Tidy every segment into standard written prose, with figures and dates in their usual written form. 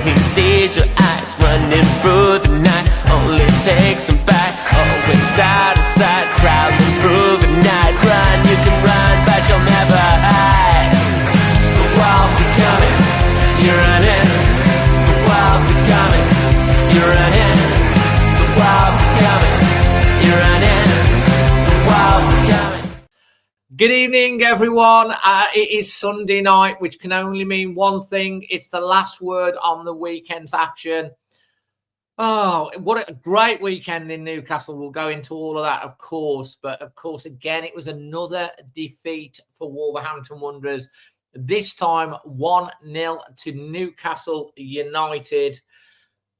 he sees your eyes running through the night, only takes him back, always out of sight, crowding through the night. Run, you can run, but you'll never hide. The walls are coming, you're running. The walls are coming, you're running. The walls are coming, you're running. The walls are coming. Good evening, everyone. It is Sunday night, which can only mean one thing. It's the last word on the weekend's action. Oh, what a great weekend in Newcastle. We'll go into all of that, of course. But, of course, again, it was another defeat for Wolverhampton Wanderers. This time, 1-0 to Newcastle United.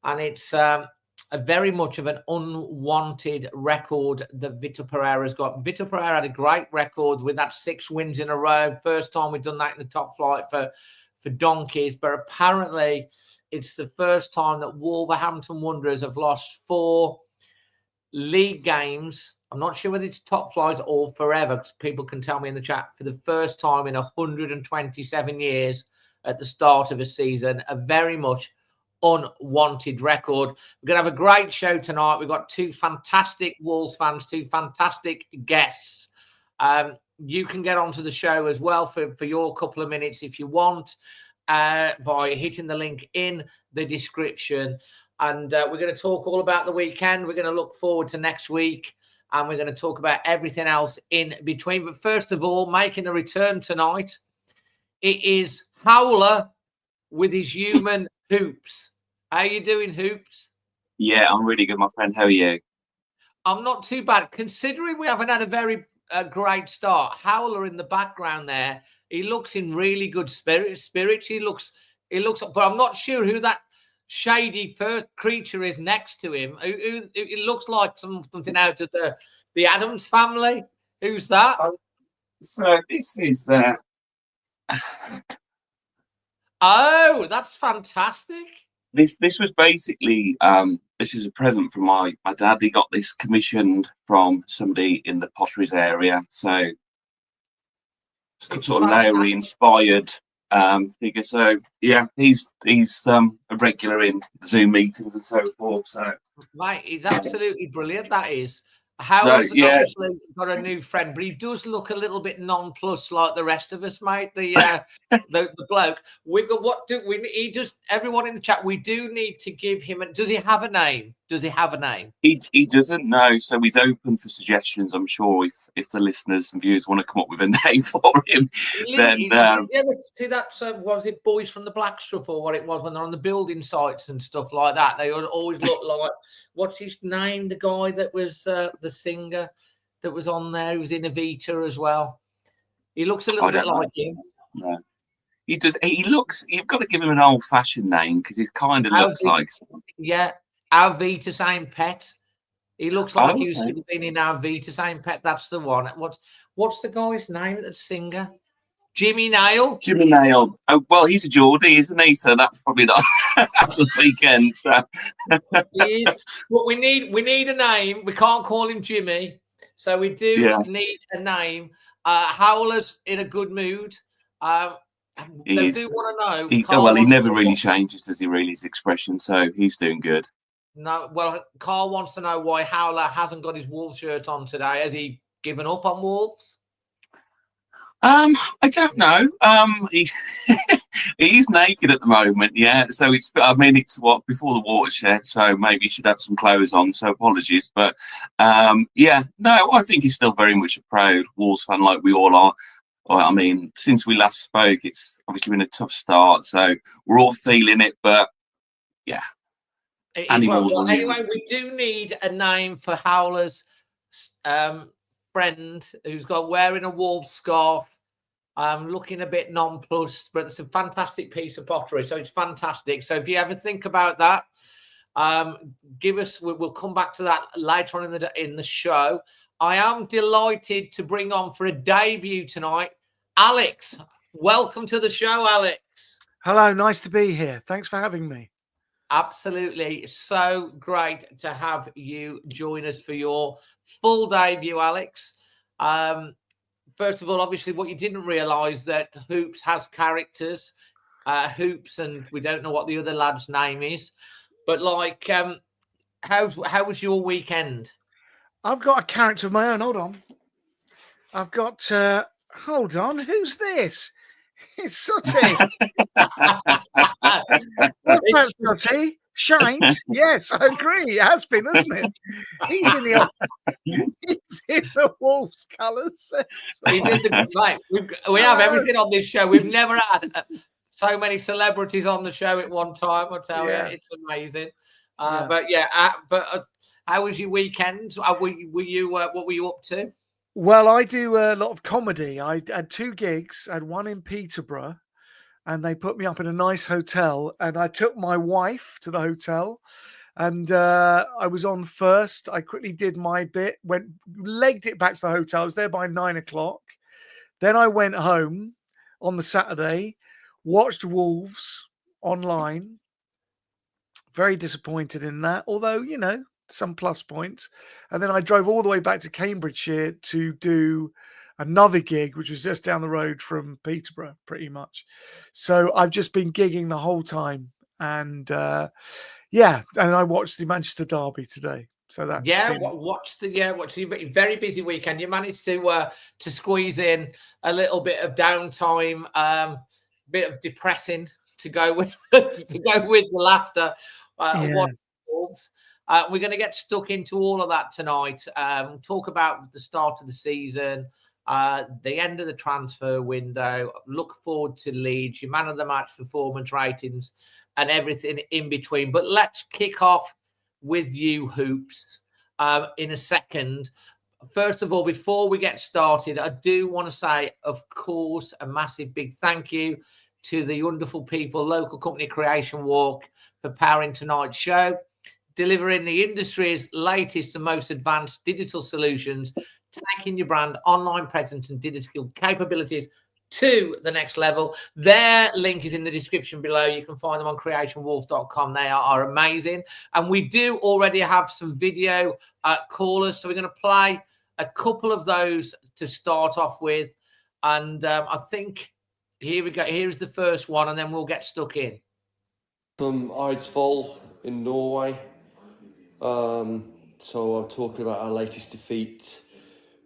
And it's a very much of an unwanted record that Vitor Pereira's got. Vitor Pereira had a great record with that 6 wins in a row. First time we've done that in the top flight for donkeys. But apparently it's the first time that Wolverhampton Wanderers have lost 4 league games. I'm not sure whether it's top flight or forever, because people can tell me in the chat, for the first time in 127 years at the start of a season. A very much unwanted record. We're going to have a great show tonight. We've got 2 fantastic Wolves fans, 2 fantastic guests. You can get onto the show as well for your couple of minutes if you want, by hitting the link in the description. And we're going to talk all about the weekend. We're going to look forward to next week, and we're going to talk about everything else in between. But first of all, making a return tonight, it is Howler with his human Hoops. How you doing, Hoops? Yeah, I'm really good, my friend. How are you? I'm not too bad, considering we haven't had a very great start. Howler in the background there, he looks in really good spirits. He looks, but I'm not sure who that shady first creature is next to him. It looks like something out of the Addams Family. Who's that? So this is Oh, that's fantastic. This was basically this is a present from my dad. He got this commissioned from somebody in the Potteries area, so it's sort of Lowry inspired figure. So yeah, he's a regular in Zoom meetings and so forth. So mate, he's absolutely brilliant. That is. Howard's obviously got a new friend, but he does look a little bit nonplussed like the rest of us, mate. The bloke. We've got he just everyone in the chat. We do need to give him. Does he have a name? Does he have a name? He doesn't know, so he's open for suggestions. I'm sure if the listeners and viewers want to come up with a name for him, then you ever see that? Was it Boys from the Black Stuff or what it was when they're on the building sites and stuff like that? They always look like, what's his name? The guy that was the singer that was on there, who was in Evita as well. He looks a little bit like him. No. He does. He looks. You've got to give him an old-fashioned name because he kind of looks like. Yeah, our Vita Same Pet. He looks like he used to have been in our Vita Same Pet. That's the one. What's the guy's name? That singer, Jimmy Nail. Jimmy Nail. Oh well, he's a Geordie, isn't he? So that's probably not the weekend. So. But we need a name. We can't call him Jimmy, so we do need a name. Howler's in a good mood. They do want to know. He never really changes, does he? Really, his expression. So he's doing good. No, well, Carl wants to know why Howler hasn't got his Wolves shirt on today. Has he given up on Wolves? I don't know. He's naked at the moment, yeah. So it's what, before the watershed, so maybe he should have some clothes on. So apologies, but yeah, no, I think he's still very much a proud Wolves fan, like we all are. Well, I mean, since we last spoke, it's obviously been a tough start, so we're all feeling it. But yeah, anyway, we do need a name for Howler's friend who's got wearing a Wolves scarf, looking a bit nonplussed, but it's a fantastic piece of pottery, so it's fantastic. So if you ever think about that, give us. We'll come back to that later on in the show. I am delighted to bring on for a debut tonight, Alex. Welcome to the show, Alex. Hello, nice to be here. Thanks for having me. Absolutely. So great to have you join us for your full debut, Alex. First of all, obviously, what you didn't realise that Hoops has characters. Hoops, and we don't know what the other lad's name is. But like, how was your weekend? I've got a character of my own. Hold on. I've got. Hold on. Who's this? It's Sooty. What's that, Sooty? Shines? Yes, I agree. It has been, hasn't it? He's in the Wolves colours. He's in the right. We have everything on this show. We've never had so many celebrities on the show at one time. I tell you, it's amazing. But how was your weekend? Were you what were you up to? Well, I do a lot of comedy. I had 2 gigs. I had one in Peterborough, and they put me up in a nice hotel. And I took my wife to the hotel, and I was on first. I quickly did my bit, legged it back to the hotel. I was there by 9 o'clock. Then I went home on the Saturday, watched Wolves online. Very disappointed in that, although, some plus points. And then I drove all the way back to Cambridgeshire to do another gig, which was just down the road from Peterborough, pretty much. So I've just been gigging the whole time. And and I watched the Manchester Derby today. So that's watched the very busy weekend. You managed to squeeze in a little bit of downtime, bit of depressing to go with the laughter. Wolves. We're going to get stuck into all of that tonight. Talk about the start of the season, the end of the transfer window. Look forward to Leeds, your man of the match performance ratings, and everything in between. But let's kick off with you, Hoops, in a second. First of all, before we get started, I do want to say, of course, a massive big thank you to the wonderful people, local company Creation Walk, for powering tonight's show, delivering the industry's latest and most advanced digital solutions, taking your brand, online presence, and digital capabilities to the next level. Their link is in the description below. You can find them on creationwolf.com. They are amazing. And we do already have some video callers, so we're going to play a couple of those to start off with. And I think here we go. Here's the first one, and then we'll get stuck in. From Eidsvoll in Norway. So I'm talking about our latest defeat,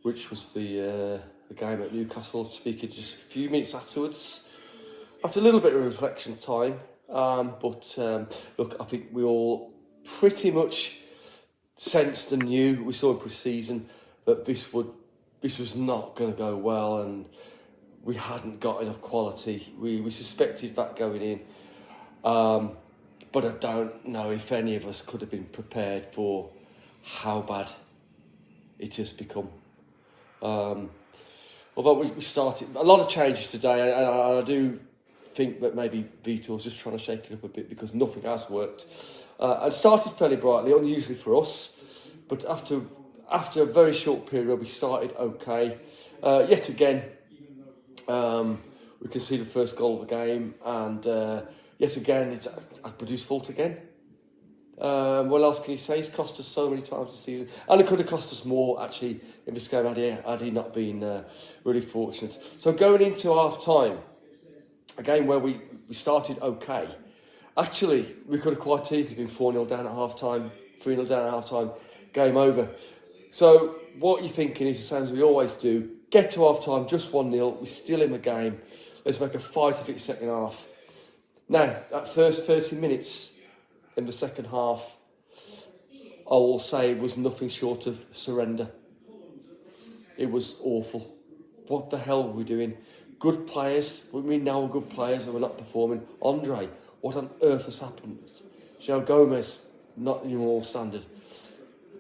which was the game at Newcastle, speaking just a few minutes afterwards. After a little bit of reflection time, look, I think we all pretty much sensed and knew, we saw in pre-season, that this was not going to go well, and we hadn't got enough quality. We suspected that going in. But I don't know if any of us could have been prepared for how bad it has become. Although we started a lot of changes today, and I do think that maybe Vito's just trying to shake it up a bit because nothing has worked. And started fairly brightly, unusually for us, but after a very short period, we started okay. Yet again, we can see the first goal of the game, and yet again, it's Akbadu's fault again. What else can you say? He's cost us so many times this season. And it could have cost us more, actually, in this game had he not been really fortunate. So going into half-time, a game where we started okay, actually, we could have quite easily been 4-0 down at half-time, 3-0 down at half-time, game over. So what you're thinking is the same as we always do. Get to half-time, just 1-0, we're still in the game. Let's make a fight of it second half. Now, that first 30 minutes in the second half, I will say it was nothing short of surrender. It was awful. What the hell were we doing? Good players, we know we're good players and we're not performing. Andre, what on earth has happened? Joe Gomez, not anymore standard.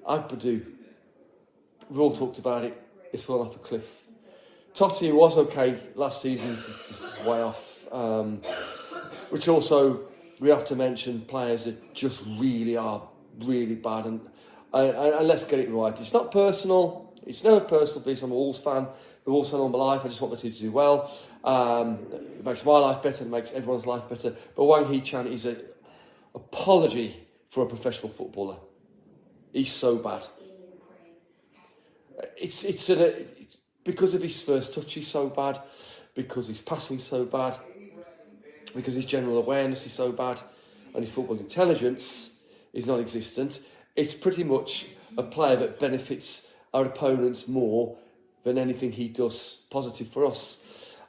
Agbadu, we've all talked about it, it's fallen off a cliff. Totti was okay last season, just way off. Which also, we have to mention players that just really are really bad. And let's get it right. It's not personal. It's never personal for me. I'm a Wolves fan. The Wolves fan all my life. I just want the team to do well. It makes my life better. It makes everyone's life better. But Wang Hee-chan is an apology for a professional footballer. He's so bad. It's because of his first touch, he's so bad. Because his passing's so bad. because his general awareness is so bad and his football intelligence is non-existent. It's pretty much a player that benefits our opponents more than anything he does positive for us.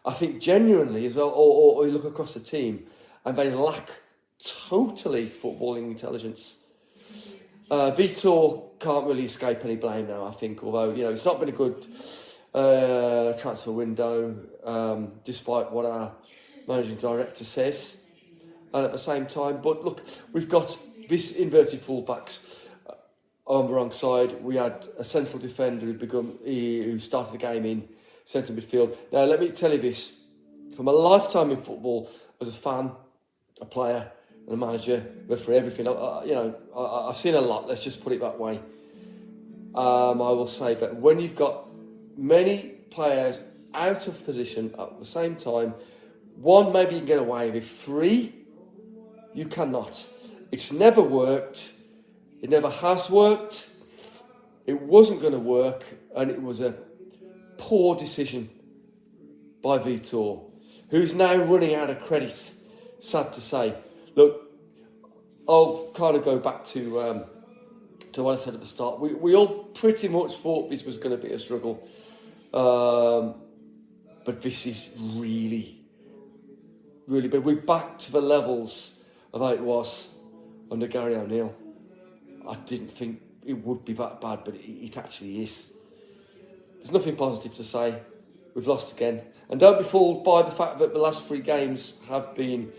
I think genuinely as well, or you look across the team, and they lack totally footballing intelligence. Vitor can't really escape any blame now, I think, although, you know, it's not been a good transfer window, despite what our managing director says. And at the same time, but look, we've got this inverted fullbacks on the wrong side. We had a central defender who started the game in centre midfield. Now, let me tell you this, from a lifetime in football, as a fan, a player, and a manager, referee, everything, I've seen a lot, let's just put it that way. I will say that when you've got many players out of position at the same time, one, maybe you can get away with, three, you cannot. It's never worked. It never has worked. It wasn't going to work, and it was a poor decision by Vitor, who's now running out of credit, sad to say. Look, I'll kind of go back to what I said at the start. We all pretty much thought this was going to be a struggle, but this is really, really bad. We're back to the levels of how it was under Gary O'Neill. I didn't think it would be that bad, but it actually is. There's nothing positive to say. We've lost again. And don't be fooled by the fact that the last 3 games have been,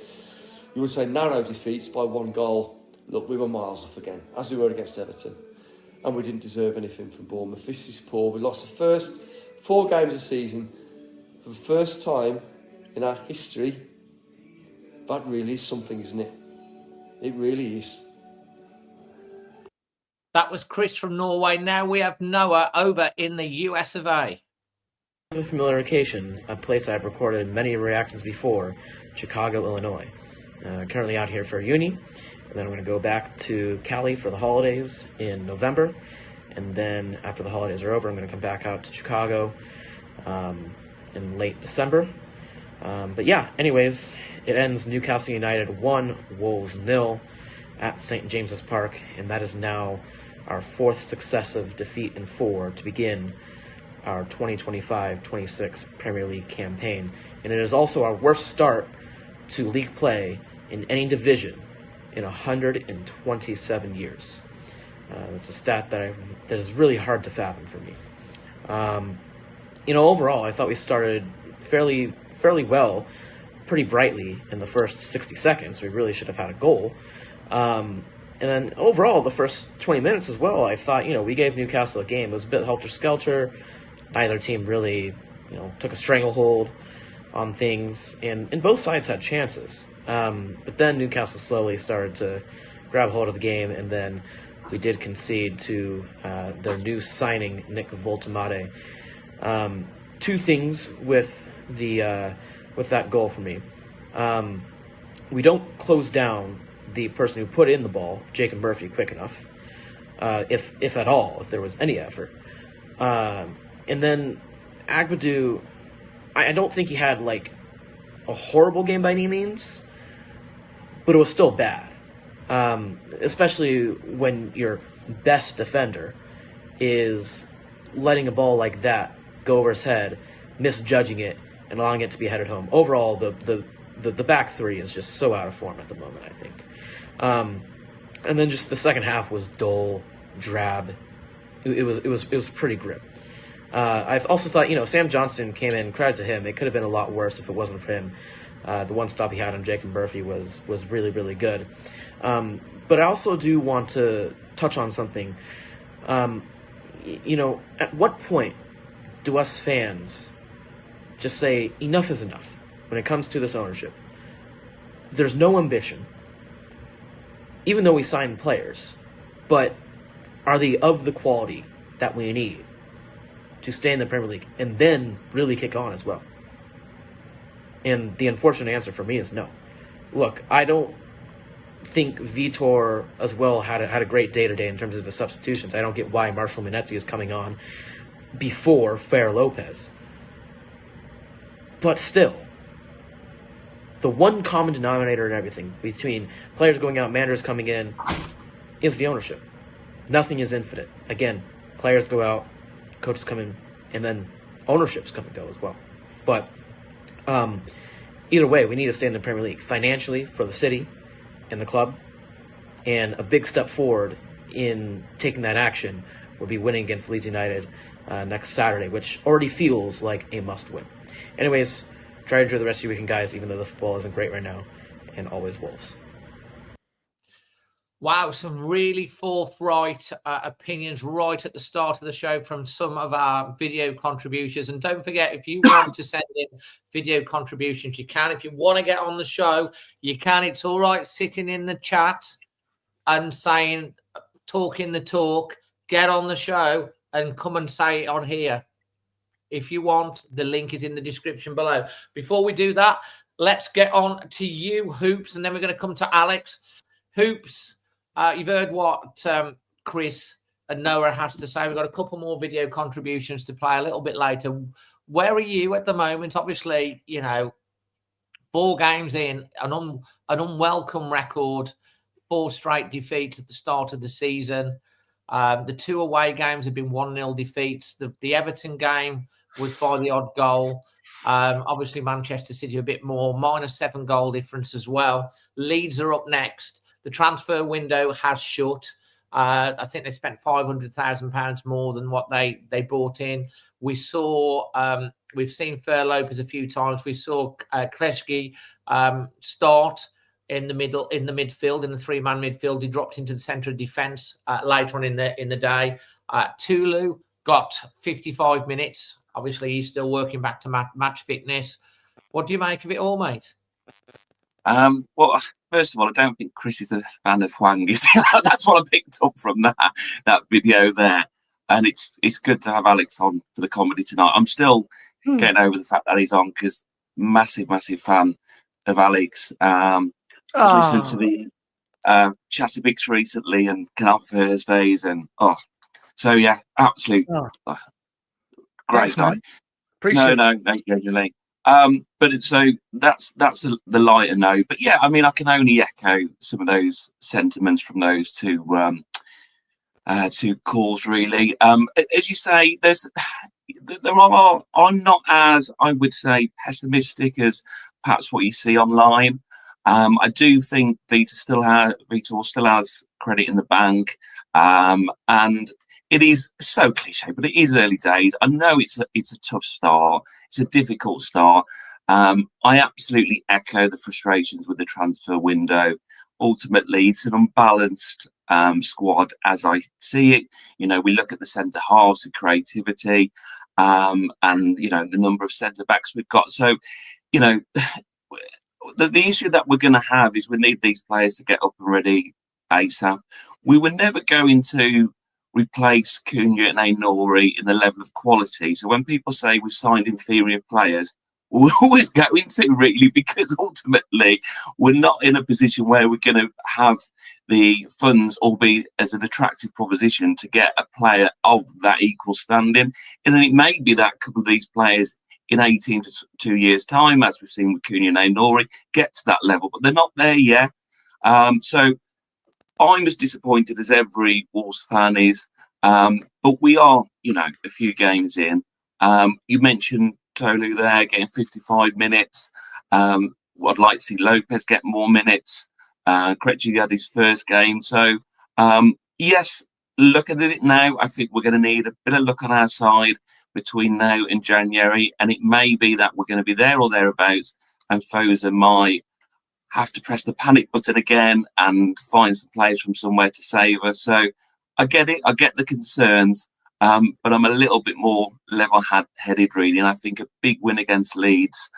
you would say, narrow defeats by 1 goal. Look, we were miles off again, as we were against Everton. And we didn't deserve anything from Bournemouth. This is poor. We lost the first 4 games of the season for the first time in our history. That really is something, isn't it? It really is. That was Chris from Norway. Now we have Noah over in the US of A. A familiar location, a place I've recorded many reactions before, Chicago, Illinois. Currently out here for uni, and then I'm going to go back to Cali for the holidays in November, and then after the holidays are over, I'm going to come back out to Chicago in late December. But yeah, anyways, it ends Newcastle United 1, Wolves 0 at St. James's Park, and that is now our 4th successive defeat in 4 to begin our 2025-26 Premier League campaign. And it is also our worst start to league play in any division in 127 years. It's a stat that is really hard to fathom for me. Overall, I thought we started fairly well, pretty brightly in the first 60 seconds. We really should have had a goal. And then overall, the first 20 minutes as well, I thought, we gave Newcastle a game. It was a bit helter-skelter. Neither team really, took a stranglehold on things, and both sides had chances. But then Newcastle slowly started to grab hold of the game, and then we did concede to their new signing, Nick Voltemade. 2 things with that goal for me. We don't close down the person who put in the ball, Jacob Murphy, quick enough, if at all, if there was any effort. And then Agbadou, I don't think he had a horrible game by any means, but it was still bad. Especially when your best defender is letting a ball like that go over his head, misjudging it, and allowing it to be headed home. Overall, the back 3 is just so out of form at the moment, I think. And then just the second half was dull, drab. It was pretty grim. I've also thought, Sam Johnston came in, credit to him. It could have been a lot worse if it wasn't for him. The one stop he had on Jacob Murphy was really, really good. But I also do want to touch on something. At what point do us fans just say enough is enough when it comes to this ownership? There's no ambition, even though we sign players, but are they of the quality that we need to stay in the Premier League and then really kick on as well? And the unfortunate answer for me is no. Look, I don't think Vitor as well had a great day-to-day in terms of his substitutions. I don't get why Marshall Minetzi is coming on before Fer Lopez. But still, the one common denominator in everything, between players going out, managers coming in, is the ownership. Nothing is infinite. Again, players go out, coaches come in, and then ownerships come and go as well. But either way, we need to stay in the Premier League financially for the city and the club. And a big step forward in taking that action would be winning against Leeds United next Saturday, which already feels like a must-win. Anyways, try to enjoy the rest of your weekend, guys, even though the football isn't great right now. And always Wolves. Wow, some really forthright opinions right at the start of the show from some of our video contributions. And don't forget, if you want to send in video contributions, you can. If you want to get on the show, you can. It's all right sitting in the chat and saying, talking the talk, get on the show and come and say it on here. If you want, the link is in the description below. Before we do that, let's get on to you, Hoops, and then we're going to come to Alex. Hoops. You've heard what Chris and Noah has to say. We've got a couple more video contributions to play a little bit later. Where are you at the moment? Obviously, 4 games in, an unwelcome record, 4 straight defeats at the start of the season. The 2 away games have been 1-0 defeats. The Everton game was by the odd goal. Obviously, Manchester City a bit more, -7 goal difference as well. Leeds are up next. The transfer window has shut. I think they spent £500,000 more than what they brought in. We've seen Fer Lopez a few times. We saw Kreschke start in the midfield, in the 3-man midfield. He dropped into the centre of defence later on in the day. Tulu got 55 minutes. Obviously, he's still working back to match fitness. What do you make of it all, mate? Well, first of all, I don't think Chris is a fan of Hwang. That's what I picked up from that video there. And it's good to have Alex on for the comedy tonight. I'm still getting over the fact that he's on because massive fan of Alex. I was listening to the Chatterbix recently and Canal Thursdays and so yeah, absolute great guy. Appreciate no, usually. But so that's the lighter note. But yeah, I mean, I can only echo some of those sentiments from those two calls, really. As you say, I'm not as, I would say, pessimistic as perhaps what you see online. I do think Vitor still has credit in the bank, and it is so cliche, but it is early days. I know it's a tough start. It's a difficult start. I absolutely echo the frustrations with the transfer window. Ultimately, it's an unbalanced squad as I see it. We look at the centre halves, the creativity, and the number of centre backs we've got. So, the issue that we're going to have is we need these players to get up and ready ASAP. We were never going to replace Cunha and Aïnouri in the level of quality. So when people say we've signed inferior players, we're always going to, really, because ultimately we're not in a position where we're going to have the funds or be as an attractive proposition to get a player of that equal standing. And then it may be that a couple of these players in 18 to 2 years' time, as we've seen with Cunha and Aïnouri, get to that level, but they're not there yet. So I'm as disappointed as every Wolves fan is, but we are, a few games in. You mentioned Tolu there getting 55 minutes. I'd like to see Lopez get more minutes. Krejci had his first game. So, yes, looking at it now, I think we're going to need a bit of luck on our side between now and January, and it may be that we're going to be there or thereabouts, and Fosa might have to press the panic button again and find some players from somewhere to save us. So I get it. I get the concerns, but I'm a little bit more level-headed, really. And I think a big win against Leeds,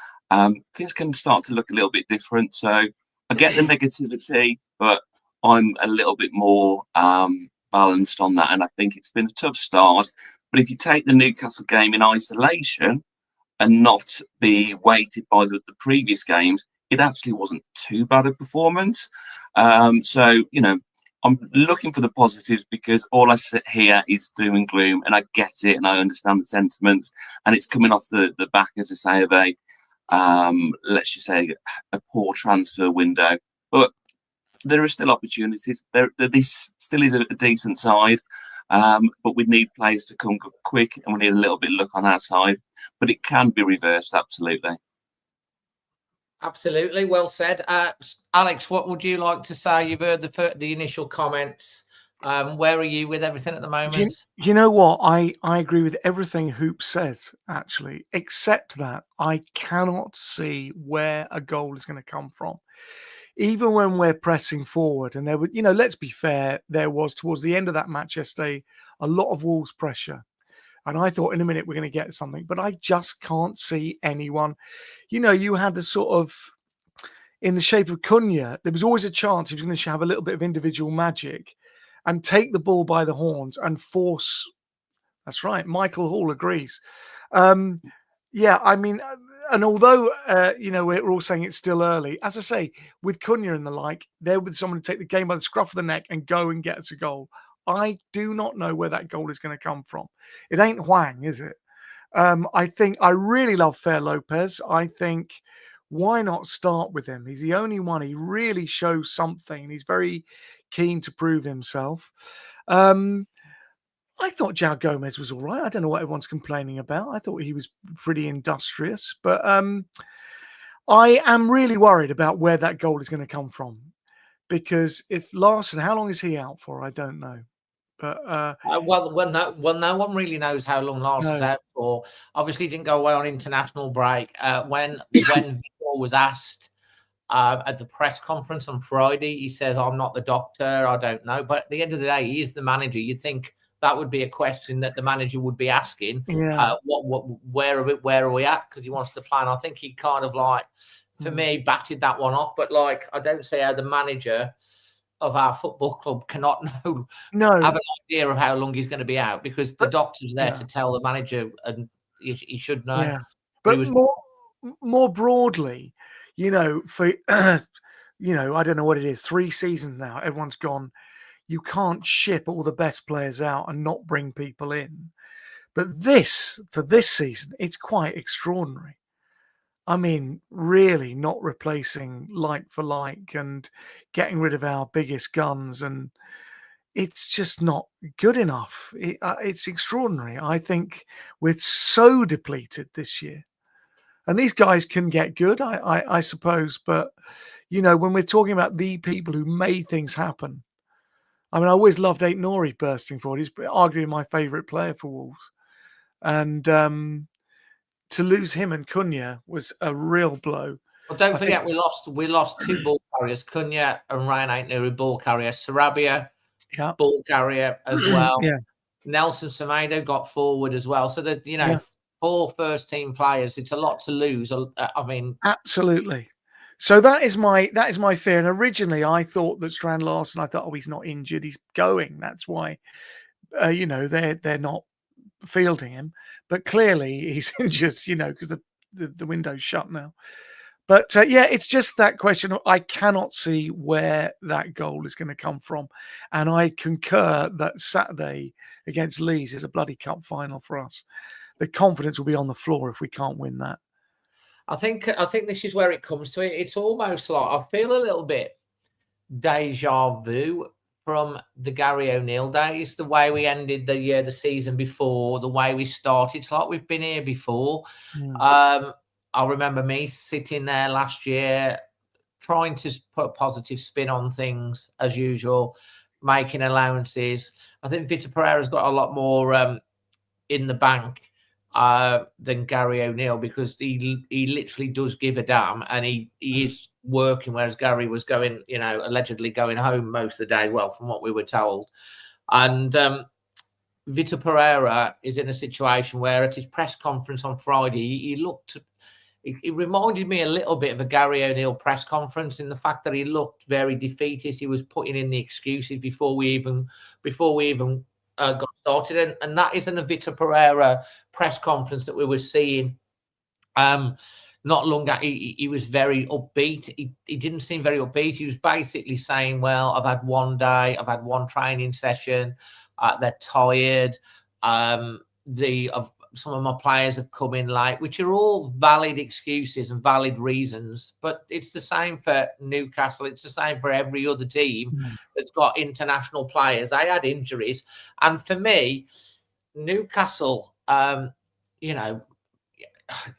things can start to look a little bit different. So I get the negativity, but I'm a little bit more balanced on that. And I think it's been a tough start. But if you take the Newcastle game in isolation and not be weighted by the previous games, it actually wasn't too bad a performance. So, I'm looking for the positives because all I sit here is doom and gloom, and I get it and I understand the sentiments, and it's coming off the back, as I say, of let's just say, a poor transfer window. But there are still opportunities. This still is a decent side, but we need players to come quick, and we need a little bit of luck on our side. But it can be reversed, absolutely. Absolutely, well said. Alex, what would you like to say? You've heard the initial comments. Where are you with everything at the moment? You know what? I agree with everything Hoop said, actually, except that I cannot see where a goal is going to come from. Even when we're pressing forward, and there would, let's be fair, there was towards the end of that match yesterday a lot of Wolves pressure. And I thought in a minute we're going to get something, but I just can't see anyone. You had the sort of, in the shape of Cunha, there was always a chance he was going to have a little bit of individual magic and take the ball by the horns and force. That's right. Michael Hall agrees. Yeah, I mean, and although, we're all saying it's still early, as I say, with Cunha and the like, they're with someone to take the game by the scruff of the neck and go and get us a goal. I do not know where that goal is going to come from. It ain't Hwang, is it? I really love Fair Lopez. I think, why not start with him? He's the only one. He really shows something. He's very keen to prove himself. I thought João Gomez was all right. I don't know what everyone's complaining about. I thought he was pretty industrious. But I am really worried about where that goal is going to come from. Because if Larson, how long is he out for? I don't know. But no one really knows how long Larson's out for. Obviously, he didn't go away on international break. When Victor was asked at the press conference on Friday, he says, "I'm not the doctor. I don't know." But at the end of the day, he is the manager. You'd think that would be a question that the manager would be asking. Yeah. Where are we at? Because he wants to plan. I think he kind of for me, batted that one off. But I don't see how the manager of our football club cannot have an idea of how long he's going to be out, because the doctor's there to tell the manager, and he should know. Yeah. But more broadly, for I don't know what it is, 3 seasons now, everyone's gone, you can't ship all the best players out and not bring people in. But for this season, it's quite extraordinary. I mean, really not replacing like for like and getting rid of our biggest guns. And it's just not good enough. It's extraordinary. I think we're so depleted this year. And these guys can get good, I suppose. But, when we're talking about the people who made things happen, I mean, I always loved Ait Nouri bursting forward. He's arguably my favourite player for Wolves. And to lose him and Cunha was a real blow. Well, don't forget, we lost 2 ball carriers, Cunha and Ryan Ait Nouri, ball carrier. Sarabia, ball carrier as well. Yeah. Nelson Semedo got forward as well. So that 4 first-team players, it's a lot to lose. I mean, absolutely. So that is my fear. And originally, I thought that Strand Larsen, I thought, he's not injured, he's going. That's why, they're not fielding him. But clearly, he's injured, because the window's shut now. But it's just that question. I cannot see where that goal is going to come from, and I concur that Saturday against Leeds is a bloody cup final for us. The confidence will be on the floor if we can't win that. I think this is where it comes to it. It's almost like I feel a little bit deja vu from the Gary O'Neill days, the way we ended the season before, the way we started. It's like we've been here before. I remember me sitting there last year trying to put a positive spin on things as usual, making allowances. I think Vitor Pereira's got a lot more in the bank than Gary O'Neill, because he literally does give a damn, and he is working, whereas Gary was going, allegedly going home most of the day, well, from what we were told. And Vitor Pereira is in a situation where at his press conference on Friday, he reminded me a little bit of a Gary O'Neill press conference in the fact that he looked very defeatist. He was putting in the excuses before we even got started, and that isn't a Vitor Pereira press conference that we were seeing. Not long ago, he was very upbeat. He didn't seem very upbeat. He was basically saying, "Well, I've had one day, I've had one training session. They're tired. some of my players have come in late, which are all valid excuses and valid reasons. But it's the same for Newcastle. It's the same for every other team that's got international players. They had injuries. And for me, Newcastle, you know,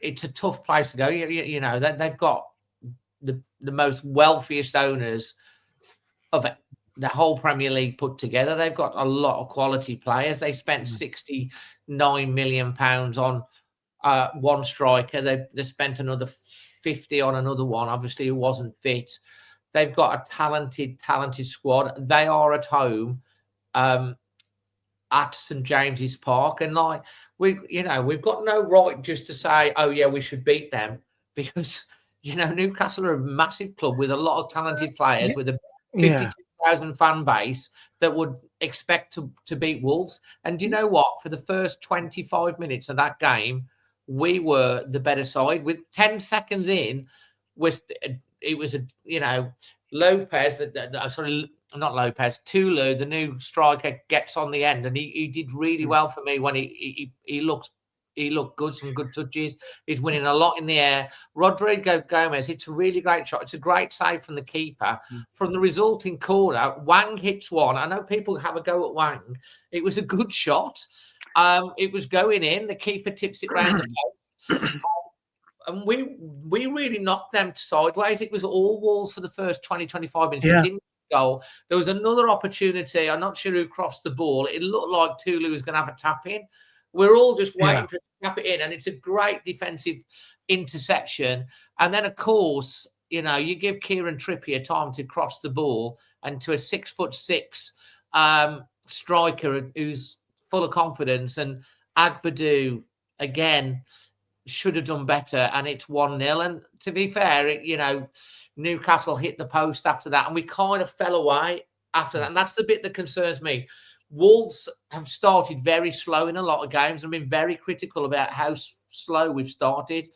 it's a tough place to go. You know, they've got the most wealthiest owners of the whole Premier League put together. They've got a lot of quality players. They spent £69 million on one striker. They spent another 50 on another one, obviously, who wasn't fit. They've got a talented squad. They are at home at St James's Park, and like we've got no right just to say, oh yeah, we should beat them, because Newcastle are a massive club with a lot of talented players with a 52,000 fan base that would expect to beat Wolves. And you know what? For the first 25 minutes of that game, we were the better side. With 10 seconds in, it was Lopez, not Lopez, Tulu, the new striker, gets on the end, and he did really well for me when he looked good, some good touches. He's winning a lot in the air. Rodrigo Gomez hits a really great shot. It's a great save from the keeper. From the resulting corner, Wang hits one. I know people have a go at Wang. It was a good shot. It was going in. The keeper tips it round the post. And we really knocked them sideways. It was all Wolves for the first 20, 25 minutes. Yeah. It didn't go. There was another opportunity. I'm not sure who crossed the ball. It looked like Tulu was going to have a tap in. We're all just waiting for it to tap it in, and it's a great defensive interception. And then, of course, you give Kieran Trippier time to cross the ball, and to a 6'6" striker who's full of confidence. And Agbadou, again, should have done better, and it's 1-0. And to be fair, Newcastle hit the post after that, and we kind of fell away after that. And that's the bit that concerns me. Wolves have started very slow in a lot of games and been very critical about how slow we've started.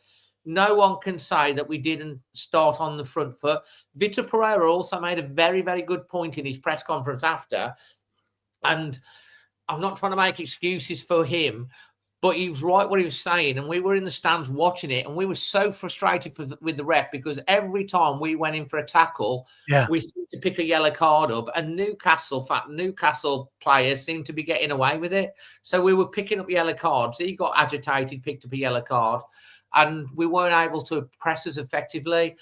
No one can say that we didn't start on the front foot. Vitor Pereira also made a very, very good point in his press conference after. And I'm not trying to make excuses for him, but he was right what he was saying. And we were in the stands watching it, and we were so frustrated with the ref, because every time we went in for a tackle, we seemed to pick a yellow card up. And Newcastle players seemed to be getting away with it. So we were picking up yellow cards. He got agitated, picked up a yellow card, and we weren't able to press as effectively.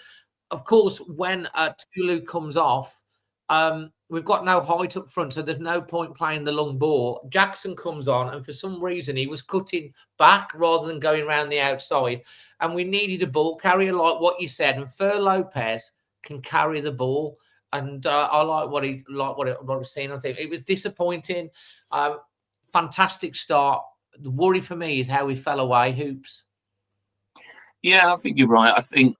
Of course, when Tulu comes off, we've got no height up front, so there's no point playing the long ball. Jackson comes on, and for some reason, he was cutting back rather than going around the outside. And we needed a ball carrier, like what you said. And Fer Lopez can carry the ball, and I like what I've seen on TV. It was disappointing. Fantastic start. The worry for me is how we fell away. Hoops. Yeah, I think you're right. I think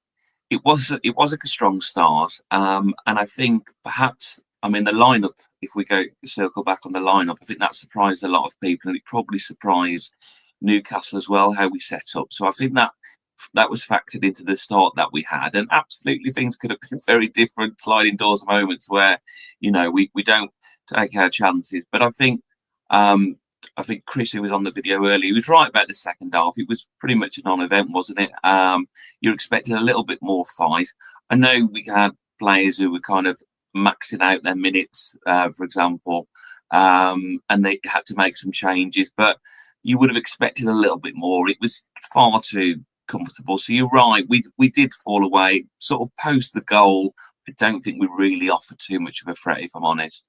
it was a strong start, and I think perhaps, the lineup, if we circle back on the lineup, I think that surprised a lot of people, and it probably surprised Newcastle as well, how we set up. So I think that was factored into the start that we had, and absolutely things could have been very different, sliding doors moments where we don't take our chances. But I think Chris, who was on the video earlier, he was right about the second half. It was pretty much a non-event, wasn't it? You're expecting a little bit more fight. I know we had players who were kind of maxing out their minutes, for example, and they had to make some changes, but you would have expected a little bit more. It was far too comfortable. So you're right, we did fall away. Sort of post the goal, I don't think we really offered too much of a threat, if I'm honest.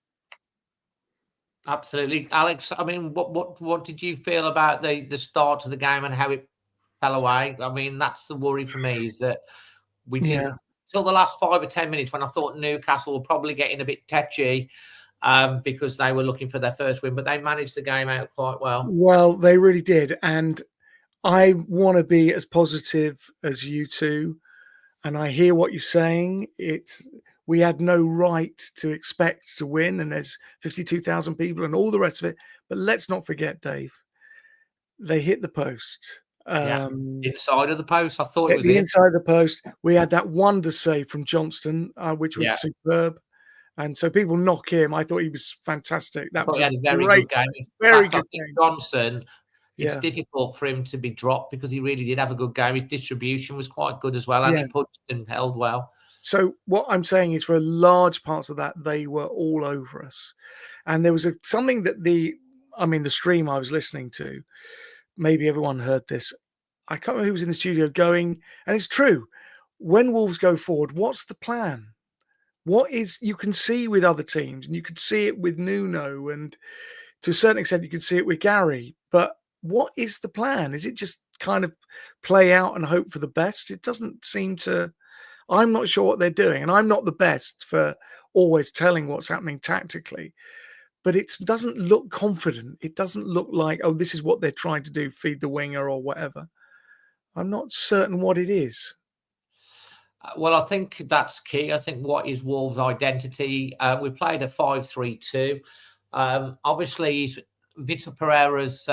Absolutely. Alex, what did you feel about the start of the game and how it fell away? That's the worry for me, is that we didn't till the last 5 or 10 minutes, when I thought Newcastle were probably getting a bit tetchy because they were looking for their first win, but they managed the game out quite well. Well, they really did. And I want to be as positive as you two. And I hear what you're saying. We had no right to expect to win, and there's 52,000 people and all the rest of it. But let's not forget, Dave, they hit the post. Inside of the post. I thought it was inside the post. We had that wonder save from Johnston, which was superb. And so people knock him. I thought he was fantastic. That was he had a very good game. Very good game. Johnson it's Yeah. difficult for him to be dropped because he really did have a good game. His distribution was quite good as well, and he punched and held well. So what I'm saying is, for large parts of that, they were all over us. And there was something that the stream I was listening to, maybe everyone heard this. I can't remember who was in the studio going, and it's true. When Wolves go forward, what's the plan? What is, you can see with other teams, and you could see it with Nuno, and to a certain extent, you can see it with Gary. But what is the plan? Is it just kind of play out and hope for the best? It doesn't seem to. I'm not sure what they're doing, and I'm not the best for always telling what's happening tactically. But it doesn't look confident. It doesn't look like, oh, this is what they're trying to do, feed the winger or whatever. I'm not certain what it is. Well, I think that's key. I think what is Wolves' identity? We played a 5-3-2. Obviously, Vitor Pereira's,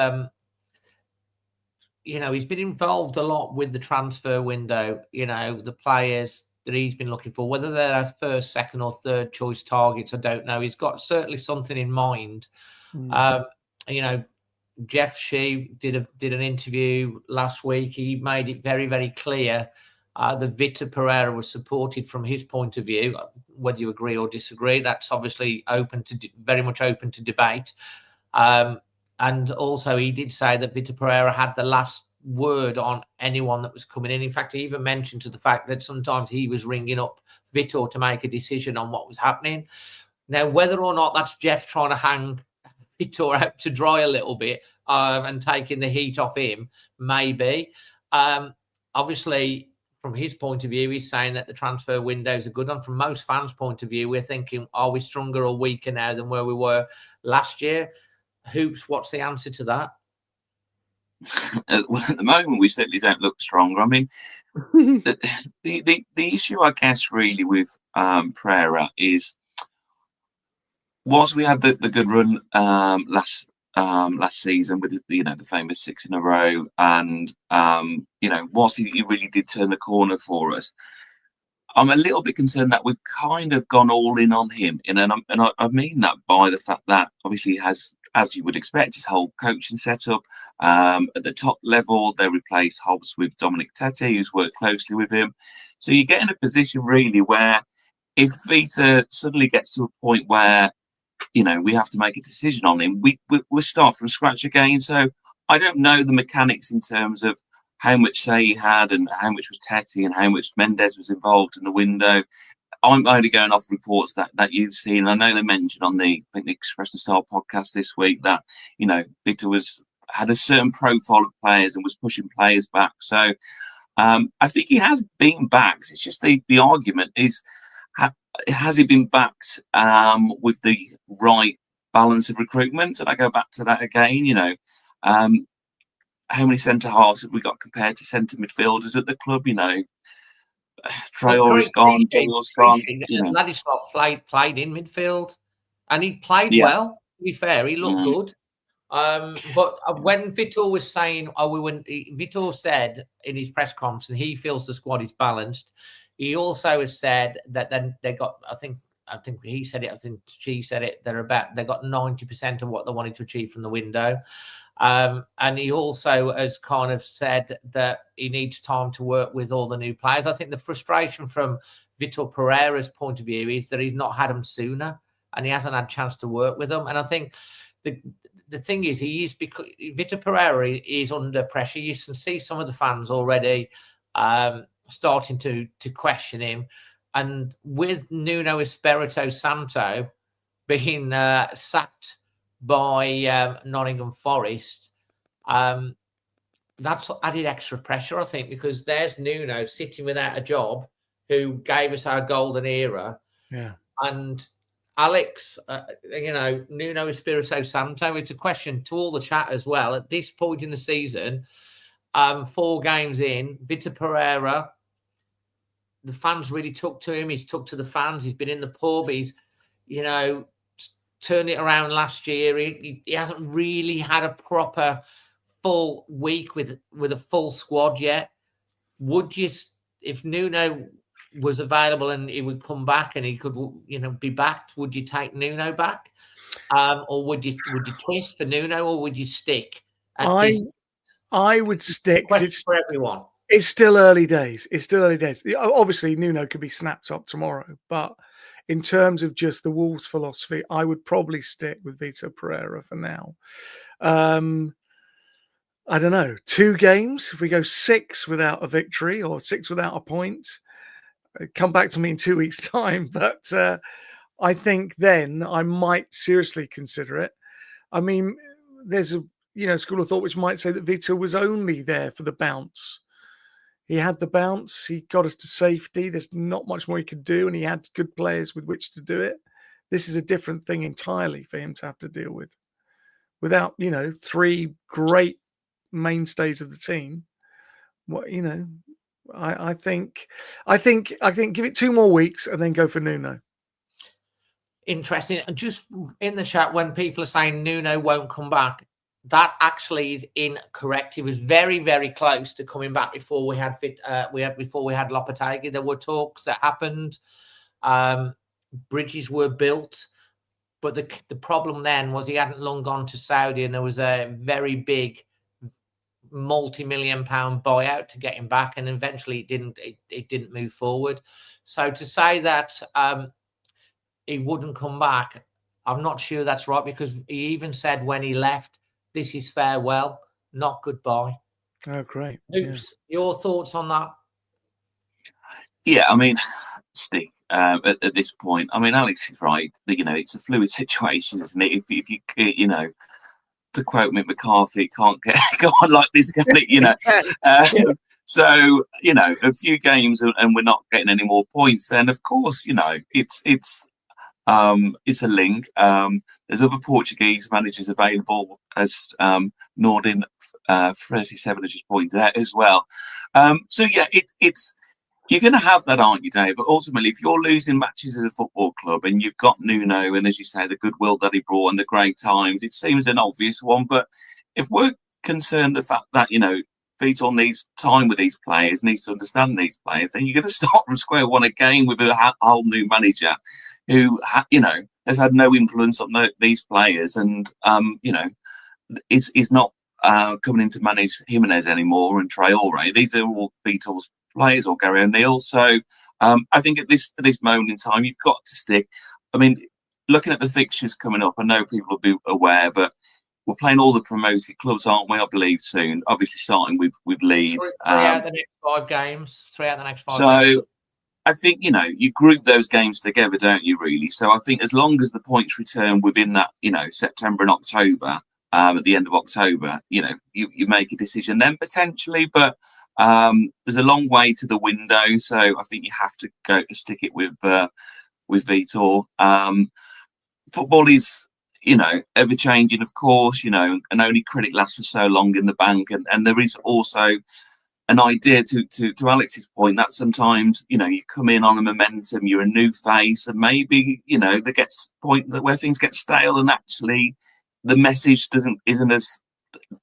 he's been involved a lot with the transfer window. The players that he's been looking for, whether they're our first, second, or third choice targets, I don't know. He's got certainly something in mind. Jeff Shee did an interview last week. He made it very, very clear that Vitor Pereira was supported from his point of view. Whether you agree or disagree, that's obviously very much open to debate. And also, he did say that Vitor Pereira had the last word on anyone that was coming in. In fact, he even mentioned to the fact that sometimes he was ringing up Vitor to make a decision on what was happening. Now, whether or not that's Jeff trying to hang Vitor out to dry a little bit and taking the heat off him, maybe. Obviously, from his point of view, he's saying that the transfer windows are good. And from most fans' point of view, we're thinking, are we stronger or weaker now than where we were last year? Hoops, what's the answer to that? Well, at the moment, we certainly don't look stronger. I mean, the issue, I guess, really with Pereira is, whilst we had the good run last season with the famous 6 in a row, and whilst he really did turn the corner for us, I'm a little bit concerned that we've kind of gone all in on him, and I mean that by the fact that obviously he has, as you would expect, his whole coaching setup. At the top level, they replaced Hobbs with Dominic Tete, who's worked closely with him. So you get in a position really where if Vita suddenly gets to a point where, we have to make a decision on him, we start from scratch again. So I don't know the mechanics in terms of how much say he had and how much was Tete and how much Mendes was involved in the window. I'm only going off reports that you've seen. I know they mentioned on the Express and Style podcast this week that, Victor had a certain profile of players and was pushing players back. So I think he has been backed. It's just the argument is, has he been backed with the right balance of recruitment? And I go back to that again, how many centre halves have we got compared to centre midfielders at the club? Traore is gone, Daniel's gone. Ladislav played in midfield, and he played well. To be fair, he looked good. But when Vitor was saying, Vitor said in his press conference he feels the squad is balanced. He also has said that then they got, I think he said it, I think she said it, they got 90% of what they wanted to achieve from the window. And he also has kind of said that he needs time to work with all the new players. I think the frustration from Vitor Pereira's point of view is that he's not had them sooner and he hasn't had a chance to work with them. And I think the thing is, because Vitor Pereira is under pressure. You can see some of the fans already starting to question him. And with Nuno Espirito Santo being sacked by Nottingham Forest, that's added extra pressure, I think, because there's Nuno sitting without a job, who gave us our golden era. Yeah. And Alex, Nuno Espirito Santo, it's a question to all the chat as well. At this point in the season, 4 games in, Vitor Pereira, the fans really took to him. He's took to the fans. He's been in the pub. He's, turned it around last year. He hasn't really had a proper full week with a full squad yet. Would you, if Nuno was available and he would come back and he could, be backed, would you take Nuno back? Or would you twist for Nuno, or would you stick I would stick. Question for everyone. It's still early days. It's still early days. Obviously, Nuno could be snapped up tomorrow, but in terms of just the Wolves philosophy, I would probably stick with Vitor Pereira for now. I don't know, 2 games. If we go 6 without a victory or 6 without a point, come back to me in 2 weeks' time. But I think then I might seriously consider it. I mean, there's a school of thought which might say that Vitor was only there for the bounce. He had the bounce. He got us to safety. There's not much more he could do, and he had good players with which to do it. This is a different thing entirely for him to have to deal with. Without 3 great mainstays of the team, I think give it 2 more weeks and then go for Nuno. Interesting. And just in the chat, when people are saying Nuno won't come back, that actually is incorrect. He was very, very close to coming back before we had Lopetegui. There were talks that happened. Bridges were built, but the problem then was he hadn't long gone to Saudi, and there was a very big multi-million-pound buyout to get him back, and eventually it didn't move forward. So to say that he wouldn't come back, I'm not sure that's right, because he even said when he left, this is farewell, not goodbye. Oh, great. Oops. Yeah. Your thoughts on that? Yeah, I mean, Stig, at this point, I mean, Alex is right. It's a fluid situation, isn't it? If you to quote Mick McCarthy, can't go on like this, can it? So, a few games and we're not getting any more points, then of course, it's a link. There's other Portuguese managers available, as Nordin 37 has just pointed out as well. So yeah, it's you're going to have that, aren't you, Dave? But ultimately, if you're losing matches as a football club and you've got Nuno and, as you say, the goodwill that he brought and the great times, it seems an obvious one. But if we're concerned the fact that Vitor needs time with these players, needs to understand these players, then you're going to start from square one again with a whole new manager who, has had no influence on these players, and is not coming in to manage Jimenez anymore and Traore. These are all Vitor's players, or Gary O'Neill. So I think at this moment in time, you've got to stick. I mean, looking at the fixtures coming up, I know people will be aware, but we're playing all the promoted clubs, aren't we? I believe soon. Obviously, starting with Leeds. 3 out of the next 5 games. 3 out of the next 5 games. So I think, you group those games together, don't you, really? So I think as long as the points return within that, September and October, at the end of October, you make a decision then potentially. But there's a long way to the window. So I think you have to stick it with Vitor. Football is, ever changing, of course, and only credit lasts for so long in the bank. And there is also an idea to Alex's point that sometimes, you come in on a momentum, you're a new face, and maybe, there gets a point where things get stale and actually the message isn't as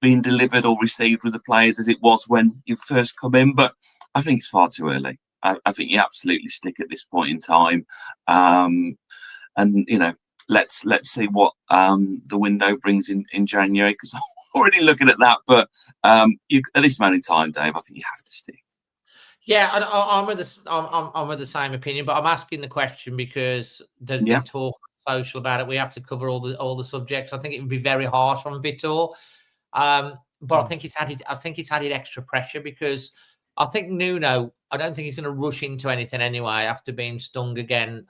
being delivered or received with the players as it was when you first come in. But I think it's far too early. I think you absolutely stick at this point in time. And, let's see what the window brings in January, because I'm already looking at that. But at this moment in time, Dave, I think you have to stick. Yeah, I'm with the same opinion, but I'm asking the question because there's been talk on social about it. We have to cover all the subjects. I think it would be very harsh on Vitor, but I think it's added extra pressure, because I think Nuno, I don't think he's going to rush into anything anyway after being stung again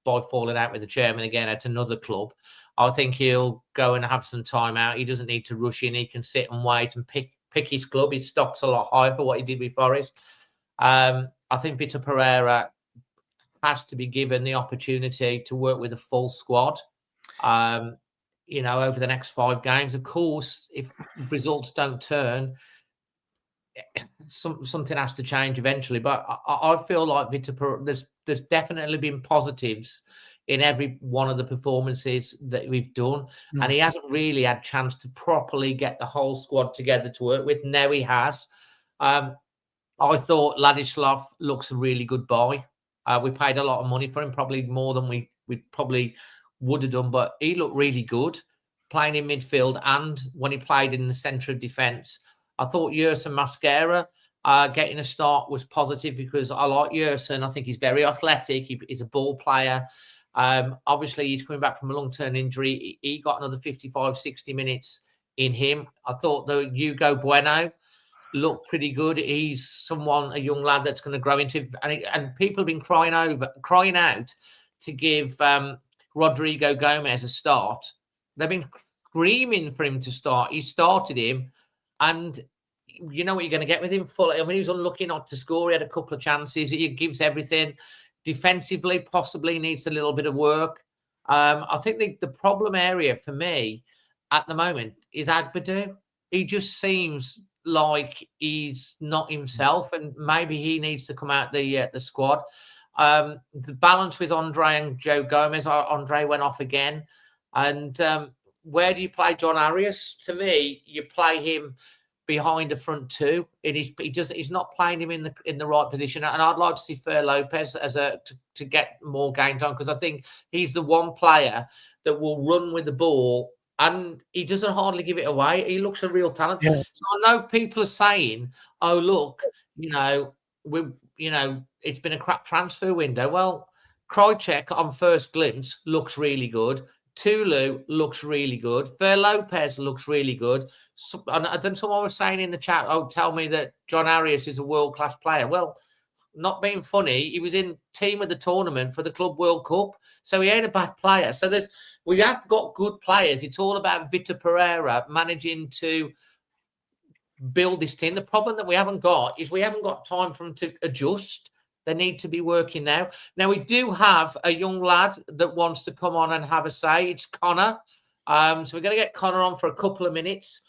by falling out with the chairman again at another club. I think he'll go and have some time out. He doesn't need to rush in. He can sit and wait and pick his club. His stock's a lot higher for what he did with Forest. I think Vitor Pereira has to be given the opportunity to work with a full squad, over the next 5 games. Of course, if results don't turn, something has to change eventually. But I feel like Vitor Pereira, there's definitely been positives in every one of the performances that we've done. And he hasn't really had a chance to properly get the whole squad together to work with. Now he has. I thought Ladislav looks a really good buy. We paid a lot of money for him, probably more than we probably would have done, but he looked really good. playing in midfield and when he played in the centre of defence. I thought Yerson Mascara getting a start was positive because I like Yerson. I think he's very athletic. He's a ball player. Obviously, he's coming back from a long-term injury. He got another 55, 60 minutes in him. I thought the Hugo Bueno looked pretty good. He's a young lad that's going to grow into, and people have been crying out to give Rodrigo Gomez a start. They've been screaming for him to start. He started him, and you know what you're going to get with him. I mean, he was unlucky not to score. He had a couple of chances. He gives everything. Defensively, possibly needs a little bit of work. I think the problem area for me at the moment is Agbadou. He just seems like he's not himself, and maybe he needs to come out the squad. The balance with Andre and Joe Gomez. Andre went off again, and where do you play John Arias? To me, you play him behind the front two. He's not playing him in the right position, and I'd like to see Fer Lopez to get more game time because I think he's the one player that will run with the ball. And he doesn't hardly give it away. He looks a real talent. Yeah. So I know people are saying, "Oh, look, it's been a crap transfer window." Well, Krajicek on first glimpse looks really good. Tulu looks really good. Fer Lopez looks really good. So, and I don't know, someone was saying in the chat, "Oh, tell me that John Arias is a world-class player." Well, not being funny, he was in team of the tournament for the Club World Cup, so he ain't a bad player. So we have got good players. It's all about Vitor Pereira managing to build this team. The problem that we haven't got is we haven't got time for them to adjust. They need to be working now. Now, we do have a young lad that wants to come on and have a say. It's Connor. So we're going to get Connor on for a couple of minutes.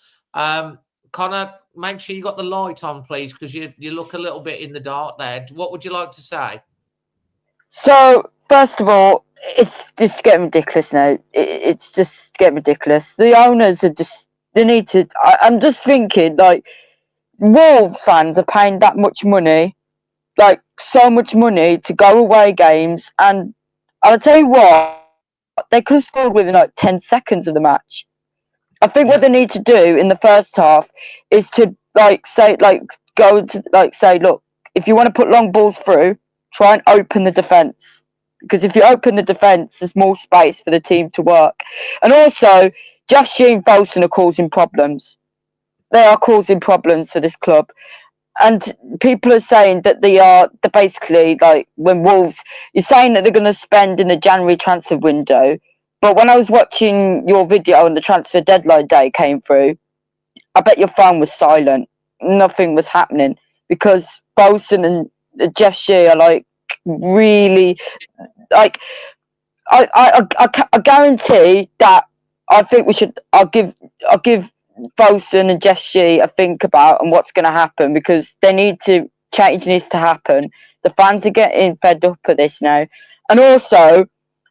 Connor, make sure you got the light on, please, because you look a little bit in the dark there. What would you like to say? So, first of all, it's just getting ridiculous now. It's just getting ridiculous. The owners are they need to... I'm just thinking, like, Wolves fans are paying that much money, like, so much money to go away games, and I'll tell you what, they could have scored within, like, 10 seconds of the match. I think what they need to do in the first half is to say, look, if you want to put long balls through, try and open the defence. Because if you open the defence, there's more space for the team to work. And also, Jeff Shee and Bolson are causing problems. They are causing problems for this club. And people are saying that they're basically, like, when Wolves, you're saying that they're going to spend in the January transfer window. But when I was watching your video and the transfer deadline day came through, I bet your phone was silent. Nothing was happening because Bolson and Jeff Shee are, like, really, like, I guarantee that I think I'll give Bolson and Jeff Shee a think about and what's going to happen because change needs to happen. The fans are getting fed up of this now. And also,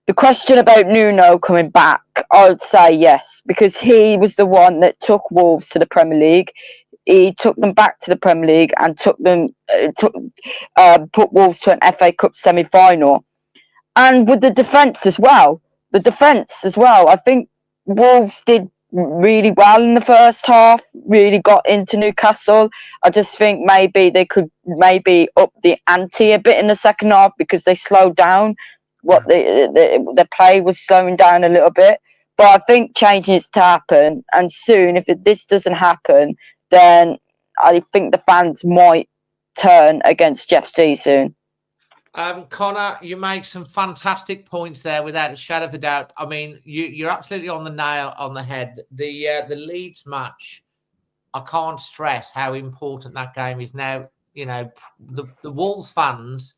the question about Nuno coming back, I would say yes, because he was the one that took Wolves to the Premier League. He took them back to the Premier League and put Wolves to an FA Cup semi-final. And with the defence as well. I think Wolves did really well in the first half, really got into Newcastle. I just think maybe they could up the ante a bit in the second half because they slowed down. The play was slowing down a little bit. But I think change needs to happen. And soon, if this doesn't happen, then I think the fans might turn against Jeff Shee soon. Connor, you make some fantastic points there without a shadow of a doubt. I mean, you're absolutely on the nail on the head. The Leeds match, I can't stress how important that game is now. You know, the Wolves fans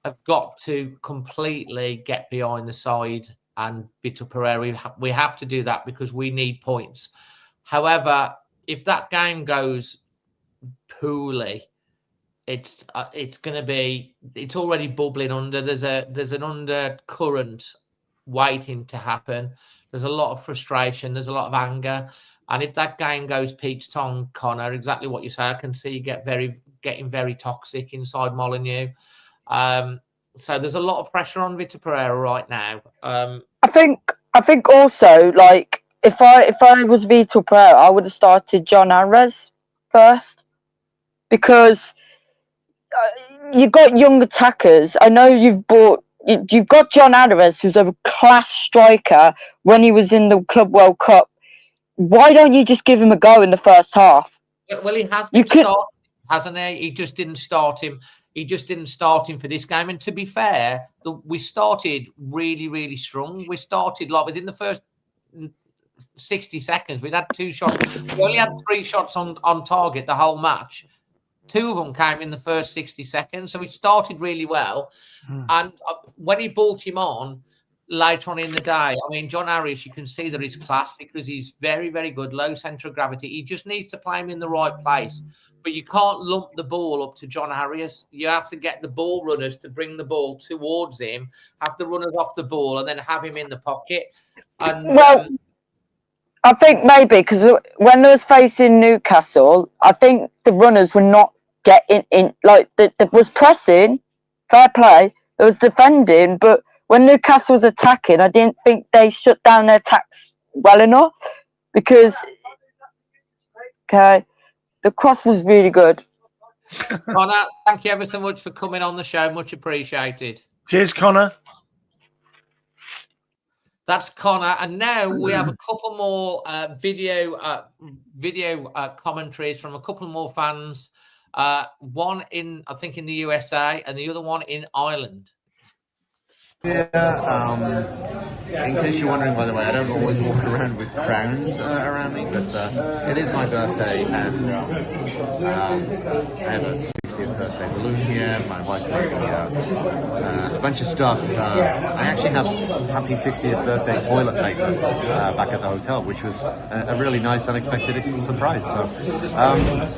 have got to completely get behind the side and Vitor Pereira. We have to do that because we need points. However, if that game goes poorly, it's already bubbling under. There's an undercurrent waiting to happen. There's a lot of frustration. There's a lot of anger. And if that game goes peach tongue, Connor, exactly what you say, I can see you getting very toxic inside Molineux. So there's a lot of pressure on Vitor Pereira right now. I think also, like, if I was Vital Pereira, I would have started John Ares first, because you've got young attackers. I know you've got John Ares, who's a class striker when he was in the Club World Cup. Why don't you just give him a go in the first half? Well, he has been started, hasn't he? He just didn't start him. He just didn't start him for this game. And to be fair, we started really, really strong. We started like within the first 60 seconds. We'd had 2 shots. We only had 3 shots on target the whole match. 2 of them came in the first 60 seconds. So we started really well. And when he brought him on later on in the day, I mean, John Harris, you can see that he's class because he's very, very good, low centre of gravity. He just needs to play him in the right place. But you can't lump the ball up to John Harris. You have to get the ball runners to bring the ball towards him, have the runners off the ball, and then have him in the pocket. And, I think maybe because when they was facing Newcastle, I think the runners were not getting in. Like, there was pressing, fair play, there was defending, but when Newcastle was attacking, I didn't think they shut down their attacks well enough, because the cross was really good. Connor, thank you ever so much for coming on the show. Much appreciated. Cheers, Connor. That's Connor. And now we have a couple more video commentaries from a couple more fans. One I think in the USA, and the other one in Ireland. Yeah, in case you're wondering, by the way, I don't always walk around with crowns around me, but it is my birthday, and I have a 60th birthday balloon here. My wife made me a bunch of stuff. I actually have happy 60th birthday toilet paper back at the hotel, which was a really nice, unexpected surprise. So,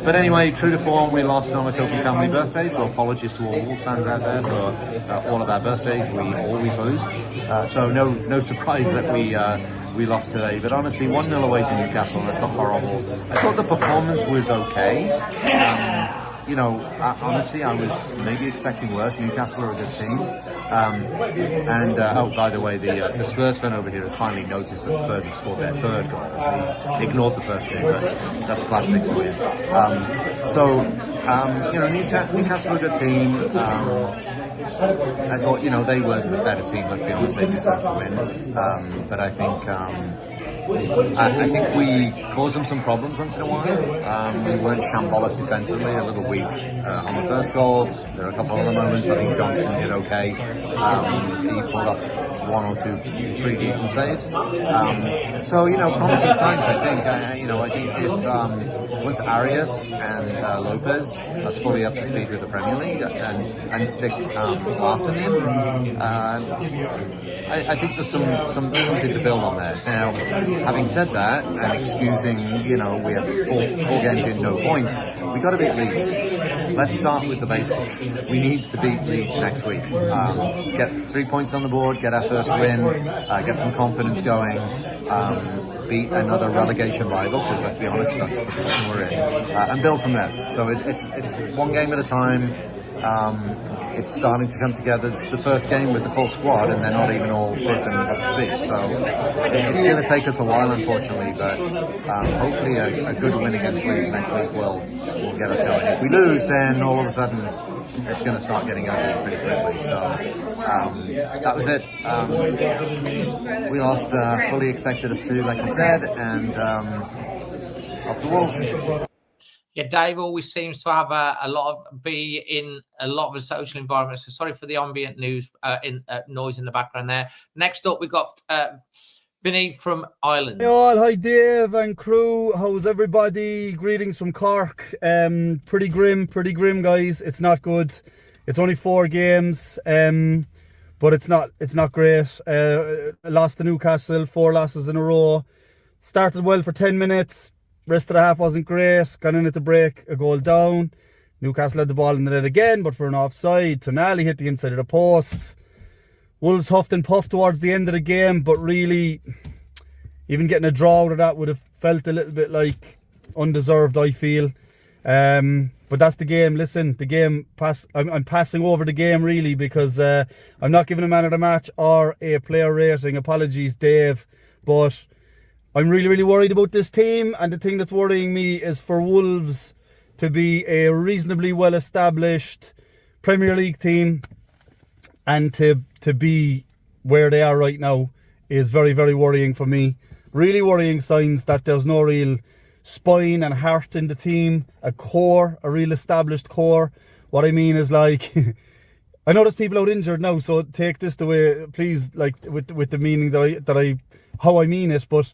but anyway, true to form, we lost on the Kopi family birthdays. So apologies to all Wolves fans out there for all of our birthdays. We always lose, so no surprise that we lost today. But honestly, 1-0 away to Newcastle, and that's not horrible. I thought the performance was okay. You know, honestly, I was maybe expecting worse. Newcastle are a good team. Oh, by the way, the Spurs fan over here has finally noticed that Spurs have scored their 3rd goal. They ignored the first game, but that's plastics for you. You know, Newcastle are a good team. I thought, you know, they were the better team, let's be honest, they deserved to win. But I think we caused them some problems once in a while. We weren't shambolic defensively, a little weak on the first goal. There were a couple of other moments. I think Johnston did okay. He pulled up 1 or 2 pretty decent saves. So, you know, promising signs, I think. I think if once Arias and Lopez are fully up to speed with the Premier League and stick Larson in, I think there's something to build on there. Now, having said that, and excusing, you know, we have 4 games in, no points, we got to beat Leeds. Let's start with the basics. We need to beat Leeds next week. Get 3 points on the board, get our first win, get some confidence going, beat another relegation rival, because let's be honest, that's the position we're in, and build from there. So it's 1 game at a time. It's starting to come together. It's the first game with the full squad, and they're not even all fit and up to speed. So it's going to take us a while, unfortunately. But hopefully, a good win against Leeds next week will get us going. If we lose, then all of a sudden it's going to start getting ugly pretty quickly. So that was it. We lost. Fully expected us to, like I said, and off the Wolves. Yeah, Dave always seems to have be in a lot of the social environments. So sorry for the ambient noise in the background there. Next up, we've got Vinny from Ireland. Hey all, hi Dave and crew. How's everybody? Greetings from Cork. Pretty grim, guys. It's not good. It's only 4 games, but it's not great. Lost to Newcastle, 4 losses in a row. Started well for 10 minutes. Rest of the half wasn't great. Got in at the break, a goal down. Newcastle had the ball in the net again, but for an offside. Tonali hit the inside of the post. Wolves huffed and puffed towards the end of the game, but really, even getting a draw out of that would have felt a little bit like undeserved, I feel. But that's the game. Listen, the game I'm passing over the game really, because I'm not giving a man of the match or a player rating. Apologies, Dave, but I'm really, really worried about this team, and the thing that's worrying me is for Wolves to be a reasonably well-established Premier League team and to be where they are right now is very, very worrying for me. Really worrying signs that there's no real spine and heart in the team, a core, a real established core. What I mean is, like, I know there's people out injured now, so take this the way, please, like, with the meaning that I how I mean it, but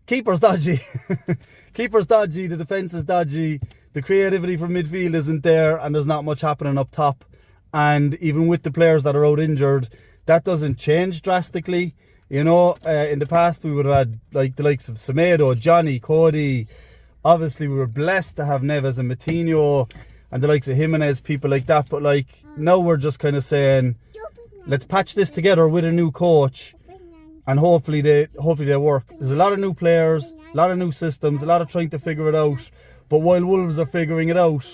keeper's dodgy. Keeper's dodgy, the defence is dodgy, the creativity from midfield isn't there, and there's not much happening up top. And even with the players that are out injured, that doesn't change drastically. You know, in the past we would have had like the likes of Semedo, Johnny, Cody. Obviously we were blessed to have Neves and Matinho and the likes of Jimenez, people like that. But like now we're just kind of saying, let's patch this together with a new coach, and hopefully they work. There's a lot of new players, a lot of new systems, a lot of trying to figure it out. But while Wolves are figuring it out,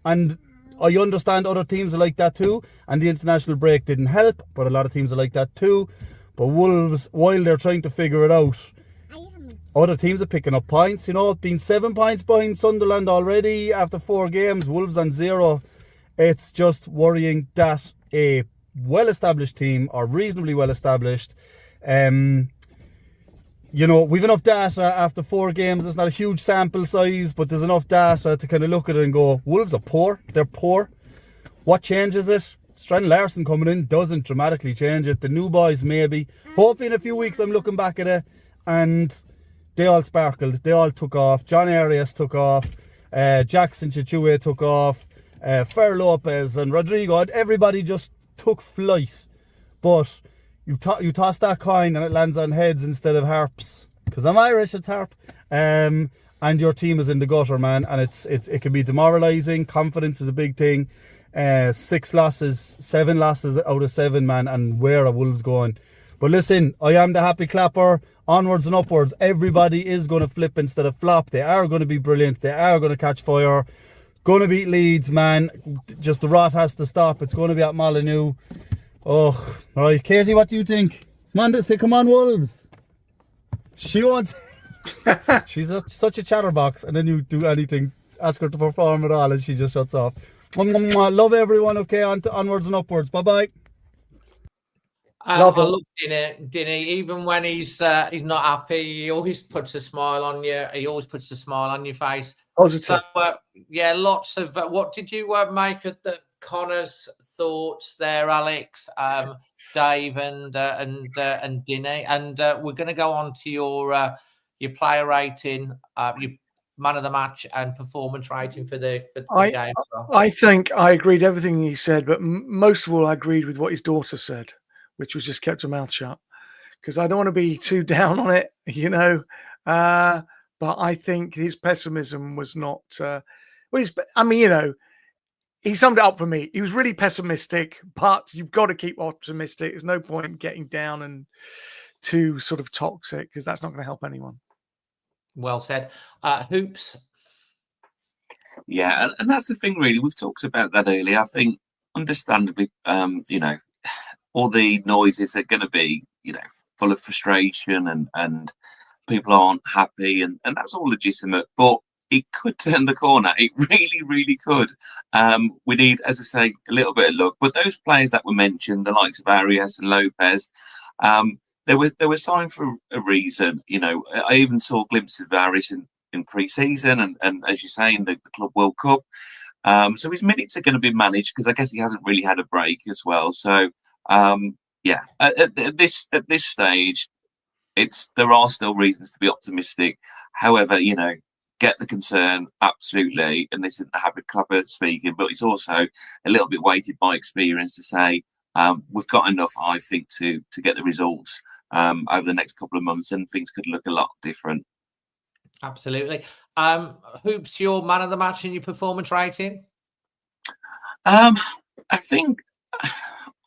and I understand other teams are like that too, and the international break didn't help, but a lot of teams are like that too. But Wolves, while they're trying to figure it out, other teams are picking up points. You know, being 7 points behind Sunderland already after 4 games, Wolves on 0. It's just worrying that a well-established team, or reasonably well-established, you know, we've enough data after 4 games. It's not a huge sample size, but there's enough data to kind of look at it and go, Wolves are poor. They're poor. What changes it? Strand Larson coming in doesn't dramatically change it. The new boys, maybe. Hopefully in a few weeks I'm looking back at it and they all sparkled. They all took off. John Arias took off. Jackson Chichue took off. Fer Lopez and Rodrigo. Everybody just took flight. But you toss that coin and it lands on heads instead of harps. Because I'm Irish, it's harp. And your team is in the gutter, man. And it can be demoralising. Confidence is a big thing. 7 losses out of 7, man, and where are Wolves going? But listen, I am the happy clapper. Onwards and upwards. Everybody is going to flip instead of flop. They are going to be brilliant. They are going to catch fire. Going to beat Leeds, man. Just the rot has to stop. It's going to be at Molyneux. Oh, right. Katie, what do you think? Amanda, say, come on, Wolves. She wants... She's such a chatterbox, and then you do anything, ask her to perform at all, and she just shuts off. Love everyone. Okay, on to onwards and upwards. Bye bye. I love Dinny. Even when he's not happy, he always puts a smile on you. He always puts a smile on your face. Positive. So, yeah, lots of. What did you make of the Connor's thoughts there, Alex, Dave, and Dinny? And we're going to go on to your player rating, your man of the match and performance rating for the game. I think I agreed everything he said, but most of all, I agreed with what his daughter said, which was just kept her mouth shut, because I don't want to be too down on it, you know. But I think his pessimism was not. You know, he summed it up for me. He was really pessimistic, but you've got to keep optimistic. There's no point in getting down and too sort of toxic, because that's not going to help anyone. Well said. Hoops. Yeah, and that's the thing, really. We've talked about that earlier. I think, understandably, you know, all the noises are going to be, you know, full of frustration and people aren't happy, and that's all legitimate. But it could turn the corner. It really, really could. We need, as I say, a little bit of luck. But those players that were mentioned, the likes of Arias and Lopez, they were signed for a reason. You know, I even saw glimpses of Arias in pre-season and as you say, in the Club World Cup. So his minutes are going to be managed, because I guess he hasn't really had a break as well. So yeah, at this stage, there are still reasons to be optimistic. However, you know, get the concern, absolutely, and this isn't a habit clubber speaking, but it's also a little bit weighted by experience to say we've got enough, I think, to get the results over the next couple of months, and things could look a lot different. Absolutely. Hoops, your man of the match and your performance rating? I think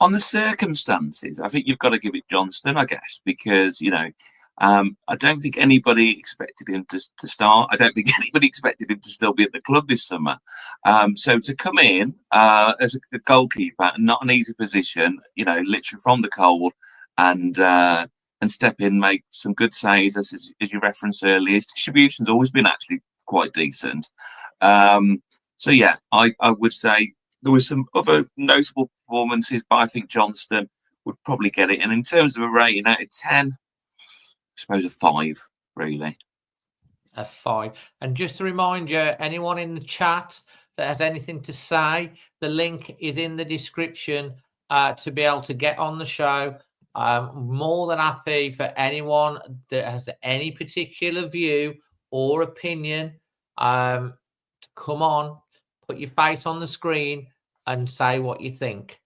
on the circumstances, I think you've got to give it Johnston, I guess, because, you know, I don't think anybody expected him to start. I don't think anybody expected him to still be at the club this summer. So to come in as a goalkeeper, not an easy position, you know, literally from the cold, and and step in, make some good saves, as you referenced earlier. His distribution's always been actually quite decent. So yeah, I would say there were some other notable performances, but I think Johnston would probably get it. And in terms of a rating out of 10, I suppose a 5, really. A 5. And just to remind you, anyone in the chat that has anything to say, the link is in the description to be able to get on the show. More than happy for anyone that has any particular view or opinion to come on, put your face on the screen and say what you think.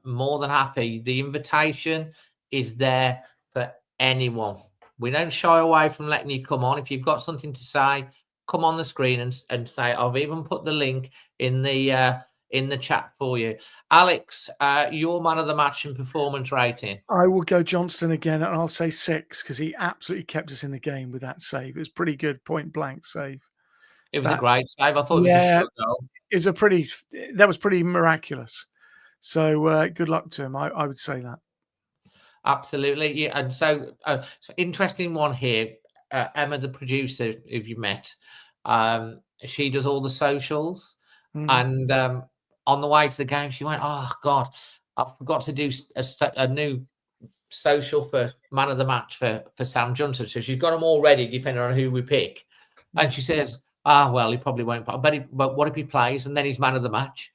More than happy. The invitation is there for anyone. We don't shy away from letting you come on. If you've got something to say, come on the screen and say. I've even put the link in the chat for you. Alex, your man of the match and performance rating. I will go Johnston again, and I'll say 6 because he absolutely kept us in the game with that save. It was pretty good, point blank save. It was a great save. I thought it was a short goal. It was that was pretty miraculous. So good luck to him. I would say that. Absolutely, yeah. And so, interesting one here. Emma, the producer, if you met, she does all the socials, and on the way to the game, she went, "Oh God, I forgot to do a new social for man of the match for Sam Johnson." So she's got them all ready, depending on who we pick. And she says, well, he probably won't. But what if he plays and then he's man of the match?"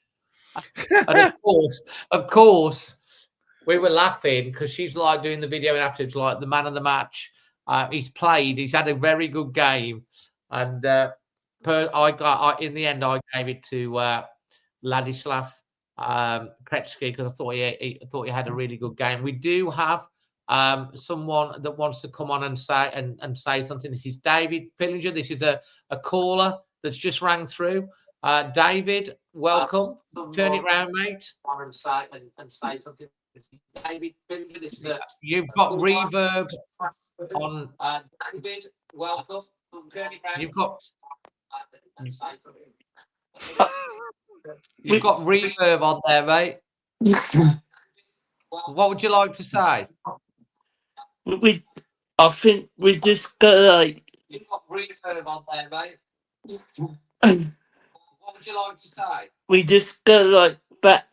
And of course. We were laughing because she's like doing the video and afterwards, like the man of the match. He's played. He's had a very good game, and in the end, I gave it to Ladislav Kretsky because I thought he had a really good game. We do have someone that wants to come on and say something. This is David Pillinger. This is a caller that's just rang through. David, welcome. Turn it round, mate. And say something. David, you've got reverb on. David, welcome. You've got reverb on there, mate. What would you like to say? I think we just got like. You've got reverb on there, mate. What would you like to say? We just got like back.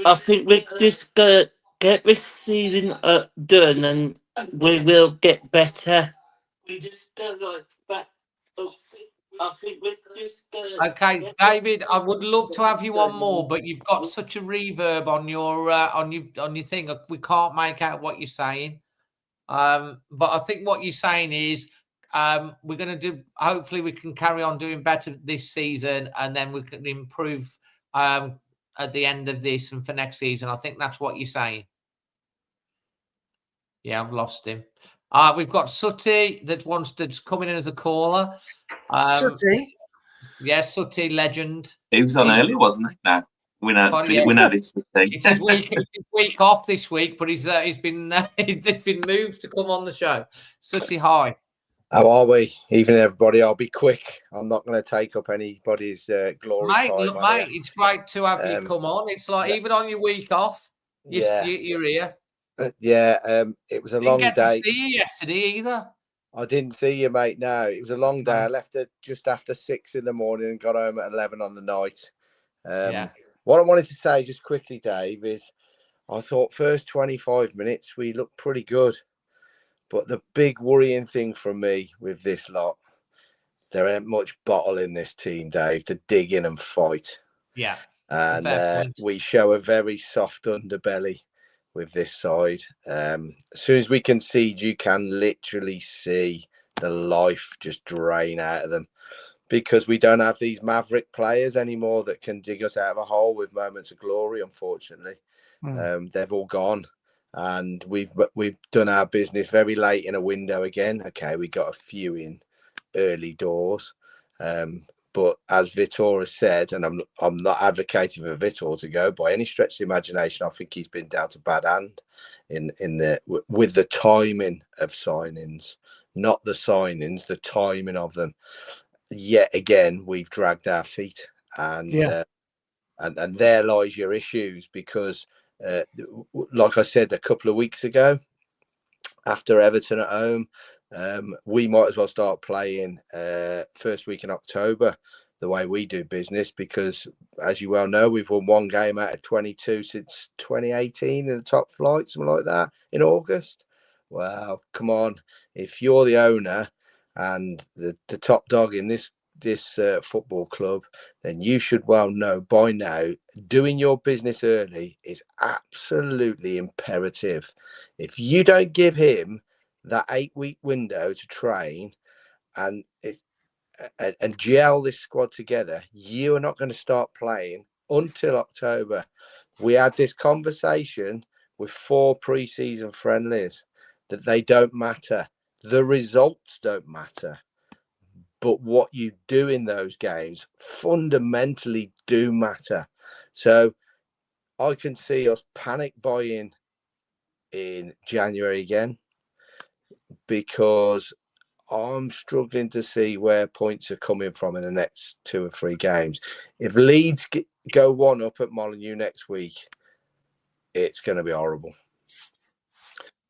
I think we just got to get this season done and we will get better. We just got like back. I think we just got. Okay, David, I would love to have you on more, but you've got such a reverb on your thing. We can't make out what you're saying. But I think what you're saying is we're going to do. Hopefully, we can carry on doing better this season, and then we can improve at the end of this and for next season. I think that's what you're saying. Yeah, I've lost him. We've got Sooty that's coming in as a caller. Sooty? Yeah, Sooty, legend. He was on early, wasn't he? No, we know this thing. It's his week off this week, but he's been moved to come on the show. Sooty, hi. How are we? Evening, everybody. I'll be quick. I'm not going to take up anybody's glory mate, time. Mate, it's great to have you come on. It's like even on your week off, you're here. It was a long day. Didn't get to see you yesterday either. I didn't see you, mate. No, it was a long day. I left at just after 6 in the morning and got home at 11 on the night. What I wanted to say just quickly, Dave, is I thought first 25 minutes we looked pretty good. But the big worrying thing for me with this lot, there ain't much bottle in this team, Dave, to dig in and fight. Yeah. And we show a very soft underbelly with this side. As soon as we concede, you can literally see the life just drain out of them because we don't have these maverick players anymore that can dig us out of a hole with moments of glory, unfortunately. They've all gone. And we've done our business very late in a window again. Okay, we got a few in early doors, but as Vitor has said, and I'm not advocating for Vitor to go by any stretch of the imagination. I think he's been dealt a bad hand with the timing of signings, not the signings, the timing of them. Yet again, we've dragged our feet, and there lies your issues because. Like I said a couple of weeks ago, after Everton at home. We might as well start playing first week in October, the way we do business, because as you well know, we've won one game out of 22 since 2018 in the top flight, something like that, in August. Well, come on. If you're the owner and the top dog in this football club, then you should well know by now doing your business early is absolutely imperative. If you don't give him that 8-week window to train and gel this squad together, you are not going to start playing until October. We had this conversation with 4 pre-season friendlies that they don't matter. The results don't matter. But what you do in those games fundamentally do matter. So I can see us panic buying in January again, because I'm struggling to see where points are coming from in the next 2 or 3 games. If Leeds go 1 up at Molineux next week, it's going to be horrible.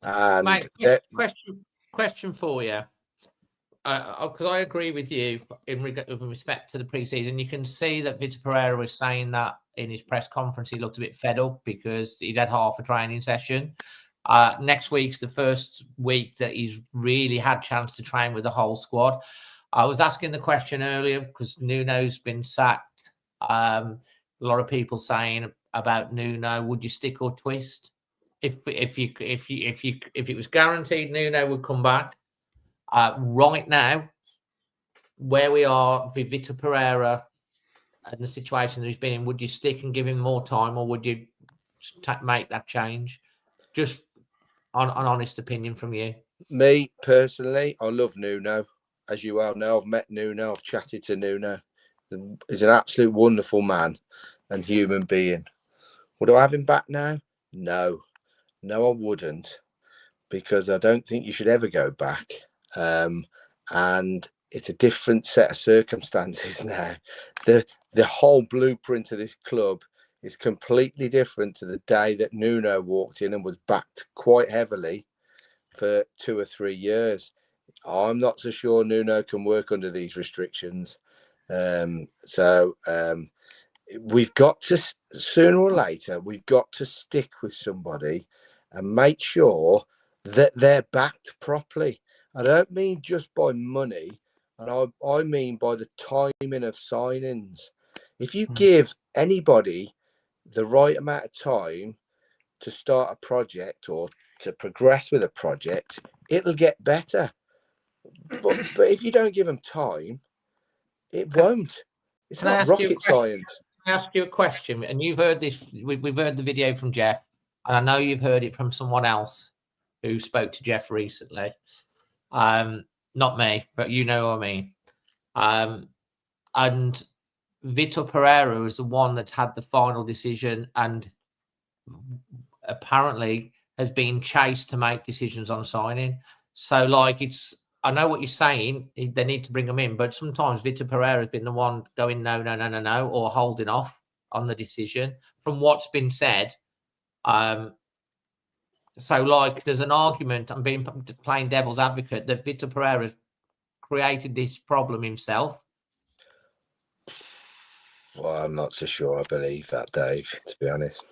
And Mate, question for you. Because I agree with you in respect to the preseason. You can see that Vitor Pereira was saying that in his press conference. He looked a bit fed up because he'd had half a training session. Next week's the first week that he's really had chance to train with the whole squad. I was asking the question earlier because Nuno's been sacked. A lot of people saying about Nuno, would you stick or twist? If it was guaranteed Nuno would come back. Right now, where we are with Vitor Pereira and the situation that he's been in, would you stick and give him more time, or would you make that change? Just an honest opinion from you. Me personally, I love Nuno. As you well know, I've met Nuno, I've chatted to Nuno. He's an absolute wonderful man and human being. Would I have him back now? No, I wouldn't, because I don't think you should ever go back. And it's a different set of circumstances now. The whole blueprint of this club is completely different to the day that Nuno walked in and was backed quite heavily for 2 or 3 years. I'm not so sure Nuno can work under these restrictions. We've got to, sooner or later, we've got to stick with somebody and make sure that they're backed properly. I don't mean just by money, and I mean by the timing of signings. If you give anybody the right amount of time to start a project or to progress with a project, it'll get better. But if you don't give them time, it won't. It's not rocket science. Can I ask you a question? And you've heard this, we've heard the video from Jeff, and I know you've heard it from someone else who spoke to Jeff recently. Not me, but you know what I mean. And Vitor Pereira was the one that had the final decision and apparently has been chased to make decisions on signing. So, like, I know what you're saying. They need to bring him in, but sometimes Vitor Pereira has been the one going no, or holding off on the decision. From what's been said, so like there's an argument. I'm playing devil's advocate that Vitor Pereira has created this problem himself. Well, I'm not so sure I believe that, Dave, to be honest.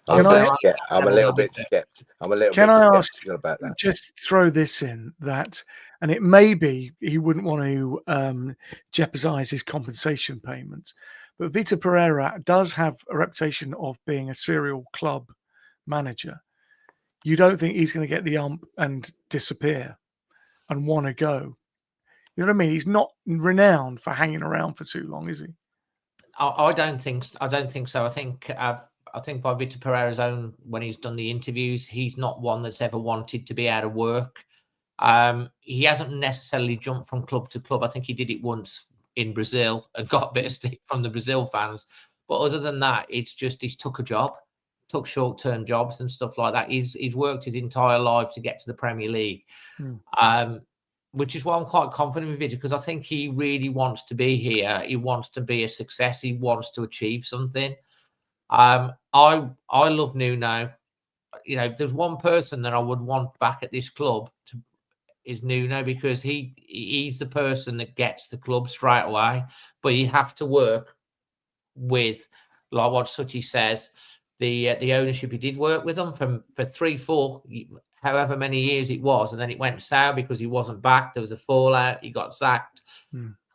I'm a little bit skeptical about that. Just throw this in that, and it may be he wouldn't want to jeopardize his compensation payments, but Vitor Pereira does have a reputation of being a serial club manager. You don't think he's going to get the ump and disappear and want to go? You know what I mean? He's not renowned for hanging around for too long, is he? I don't think so. I think by Vitor Pereira's own, when he's done the interviews, he's not one that's ever wanted to be out of work. He hasn't necessarily jumped from club to club. I think he did it once in Brazil and got a bit of stick from the Brazil fans. But other than that, it's just he's took short-term jobs and stuff like that. He's worked his entire life to get to the Premier League, which is why I'm quite confident with Vitor, because I think he really wants to be here. He wants to be a success. He wants to achieve something. I love Nuno. if there's one person that I would want back at this club is Nuno, because he's the person that gets the club straight away. But you have to work with, like what Sutty says, the ownership. He did work with them for 3-4, however many years it was, and then it went sour because he wasn't back. There was a fallout. He got sacked.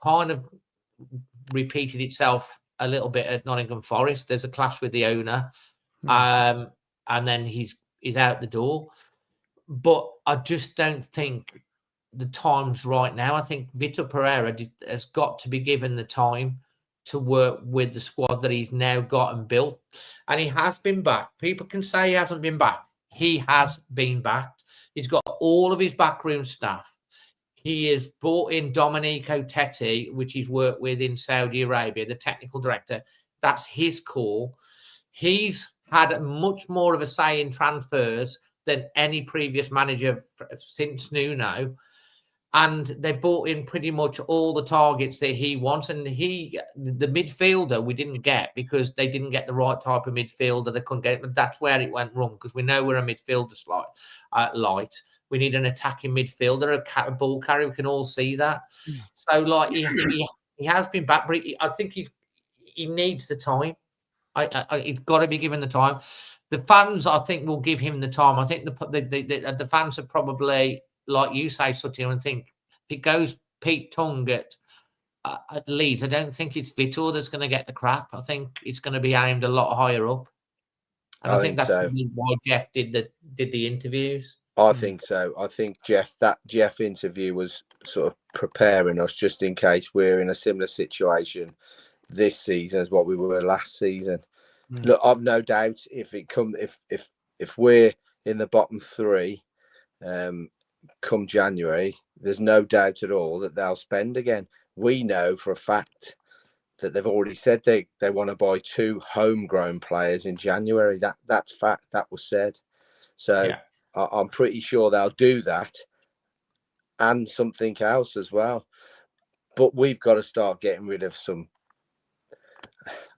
Kind of repeated itself a little bit at Nottingham Forest. There's a clash with the owner, and then he's out the door. But I just don't think the time's right now. I think Vitor Pereira has got to be given the time to work with the squad that he's now got and built. And he has been back. People can say he hasn't been back. He has been backed. He's got all of his backroom staff. He has brought in Domenico Tetti, which he's worked with in Saudi Arabia, the technical director. That's his call. He's had much more of a say in transfers than any previous manager since Nuno. And they brought in pretty much all the targets that he wants. And the midfielder we didn't get because they didn't get the right type of midfielder. They couldn't get it. But that's where it went wrong, because we know we're a midfielder light. We need an attacking midfielder, a ball carrier. We can all see that. So, like, he has been back, but I think he needs the time. He's got to be given the time. The fans, I think, will give him the time. I think the fans are probably, like you say, Sutton, and think if it goes Pete Tongue at Leeds, I don't think it's Vitor that's going to get the crap. I think it's going to be aimed a lot higher up. And I think that's probably why Jeff did the interviews. I think so. I think that Jeff interview was sort of preparing us just in case we're in a similar situation this season as what we were last season. Look, I've no doubt if we're in the bottom three, come January, there's no doubt at all that they'll spend again. We know for a fact that they've already said they want to buy 2 homegrown players in January. That's fact. That was said. So I'm pretty sure they'll do that and something else as well. But we've got to start getting rid of some.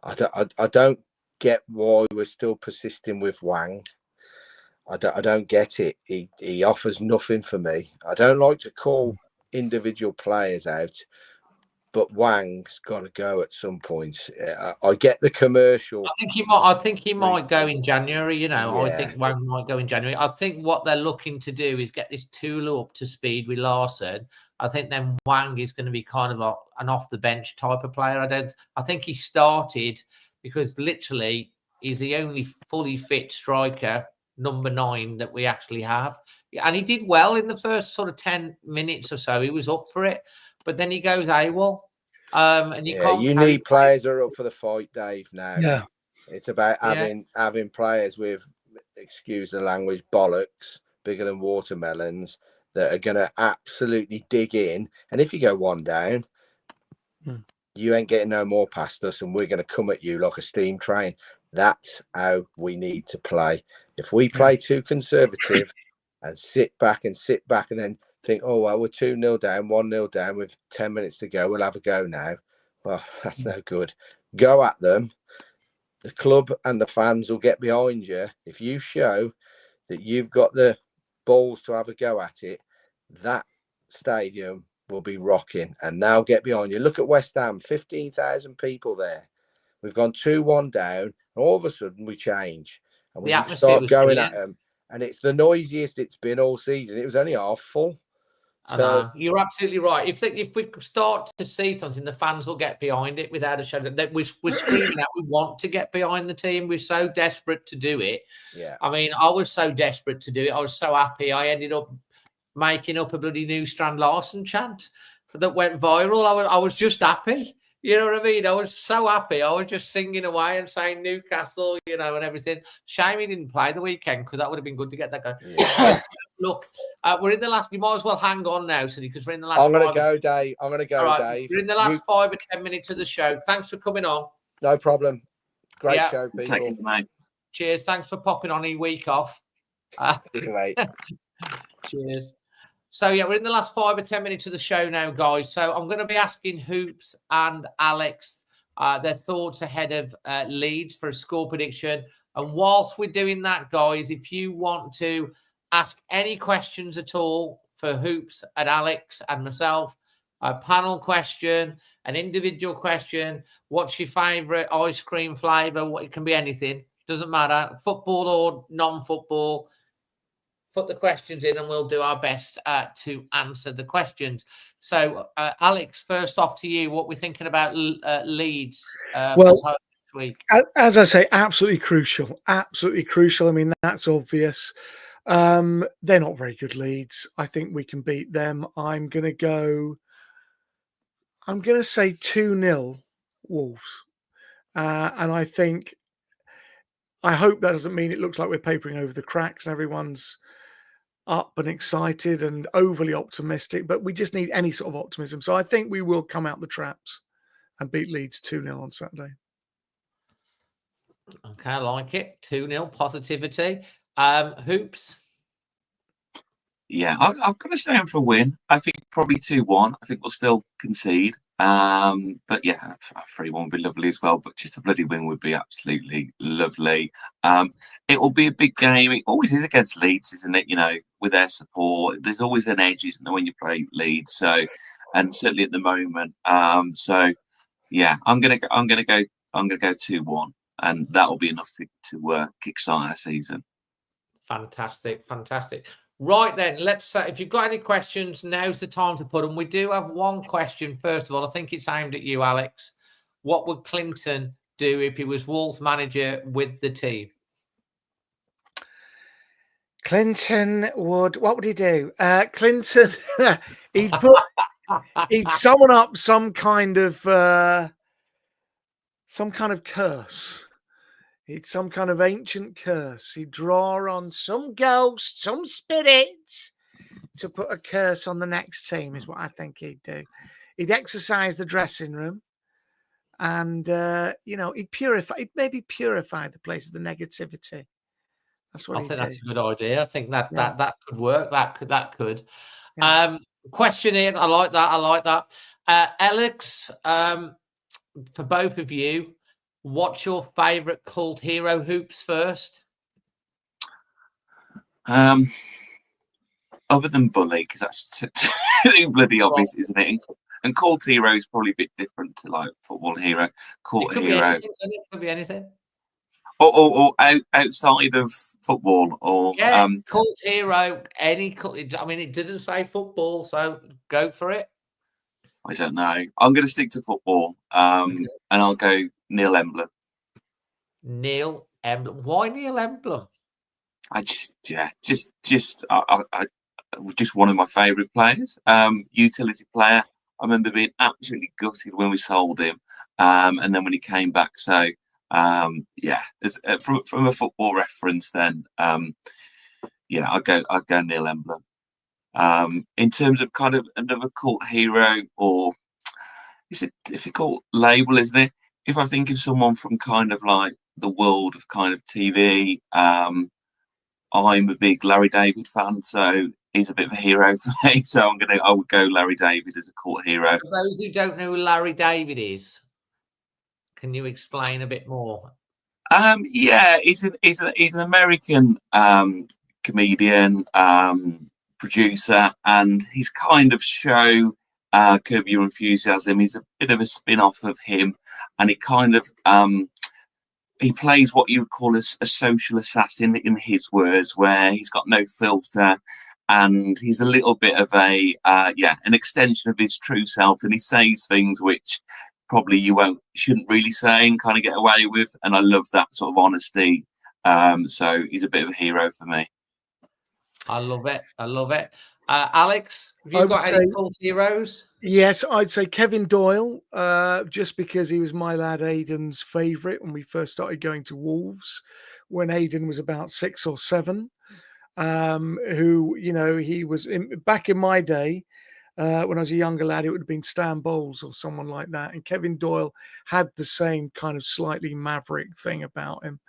I don't get why we're still persisting with Wang. I don't get it. He offers nothing for me. I don't like to call individual players out, but Wang's got to go at some point. I get the commercial. I think he might go in January. I think Wang might go in January. I think what they're looking to do is get this Tula up to speed with Larson. I think then Wang is going to be kind of an off the bench type of player. I think he started because literally he's the only fully fit striker, number 9, that we actually have. And he did well in the first sort of 10 minutes or so. He was up for it, but then he goes AWOL. And you need players that are up for the fight, Dave. Now, it's about having players with, excuse the language, bollocks bigger than watermelons that are going to absolutely dig in. And if you go one down, you ain't getting no more past us, and we're going to come at you like a steam train. That's how we need to play. If we play too conservative and sit back and then think, oh, well, we're 2-0 down, 1-0 down with 10 minutes to go, we'll have a go now. Well, that's no good. Go at them. The club and the fans will get behind you. If you show that you've got the balls to have a go at it, that stadium will be rocking and they'll get behind you. Look at West Ham, 15,000 people there. We've gone 2-1 down, and all of a sudden we change. And we start going at them. And it's the noisiest it's been all season. It was only half full. So you're absolutely right. If we start to see something, the fans will get behind it without a shadow. We're screaming out. We want to get behind the team. We're so desperate to do it. Yeah. I mean, I was so desperate to do it. I was so happy. I ended up making up a bloody new Strand Larson chant that went viral. I was just happy. You know what I mean? I was so happy. I was just singing away and saying Newcastle, and everything. Shame he didn't play the weekend, because that would have been good to get that going. Yeah. Look, we're in the last. You might as well hang on now, Sidney, because we're in the last. I'm going to go, Dave. Dave. We're in the last 5 or 10 minutes of the show. Thanks for coming on. No problem. Great show, people. Thank you, mate. Cheers. Thanks for popping on a week off. See you, mate. Cheers. So, we're in the last 5 or 10 minutes of the show now, guys. So I'm going to be asking Hoops and Alex their thoughts ahead of Leeds for a score prediction. And whilst we're doing that, guys, if you want to ask any questions at all for Hoops and Alex and myself, a panel question, an individual question, what's your favourite ice cream flavour? What, it can be anything, doesn't matter, football or non-football. Put the questions in and we'll do our best to answer the questions. So, Alex, first off to you, what we're thinking about Leeds Well, this week. As I say, absolutely crucial. Absolutely crucial. I mean, that's obvious. They're not very good, Leeds. I think we can beat them. I'm going to say 2-0 Wolves. And I hope that doesn't mean it looks like we're papering over the cracks and everyone's up and excited and overly optimistic, but we just need any sort of optimism. So I think we will come out the traps and beat Leeds 2-0 on Saturday. Okay, I like it. 2-0 positivity. Hoops. Yeah, I've got to stay in for a win. I think probably 2-1. I think we'll still concede. But yeah, 3-1 would be lovely as well. But just a bloody win would be absolutely lovely. It will be a big game. It always is against Leeds, isn't it? You know, with their support, there's always an edge, isn't there, when you play Leeds? So, and certainly at the moment. So yeah, I'm gonna go 2-1, and that will be enough to kickstart our season. Fantastic. Right then, let's say if you've got any questions, now's the time to put them. We do have one question. First of all, I think it's aimed at you, Alex. What would Clinton do if he was Wolves manager with the team? Clinton what would he do? Clinton, he'd summon up some kind of curse. It's some kind of ancient curse. He'd draw on some ghost, some spirit to put a curse on the next team, is what I think he'd do. He'd exercise the dressing room and, he'd maybe purify the place of the negativity. That's what I think that's a good idea. I think that could work. That could. Yeah. Question in. I like that. Alex, for both of you, what's your favourite cult hero? Hoops first. Other than Bully, because that's too bloody obvious, isn't it? And cult hero is probably a bit different to like football hero. Cult hero. It could be anything. Or outside of football, or cult hero. Any cult. I mean, it doesn't say football, so go for it. I don't know. I'm going to stick to football, and I'll go Neil Emblem. Neil Emblem. Why Neil Emblem? Just one of my favourite players. Utility player. I remember being absolutely gutted when we sold him, and then when he came back. So, from a football reference, then, I'd go Neil Emblem. In terms of kind of another cult hero, or it's a difficult label, isn't it? If I think of someone from kind of like the world of kind of TV, I'm a big Larry David fan, so he's a bit of a hero for me. So I would go Larry David as a cult hero. For those who don't know who Larry David is, can you explain a bit more? He's an American comedian, producer, and his kind of show, Curb Your Enthusiasm, is a bit of a spin-off of him, and it kind of he plays what you would call a social assassin, in his words, where he's got no filter, and he's a little bit of an extension of his true self, and he says things which probably you shouldn't really say and kind of get away with, and I love that sort of honesty. So he's a bit of a hero for me. I love it. Alex, have you got any cult heroes? Yes, I'd say Kevin Doyle, just because he was my lad Aidan's favourite when we first started going to Wolves, when Aidan was about 6 or 7. He was back in my day. When I was a younger lad, it would have been Stan Bowles or someone like that. And Kevin Doyle had the same kind of slightly maverick thing about him.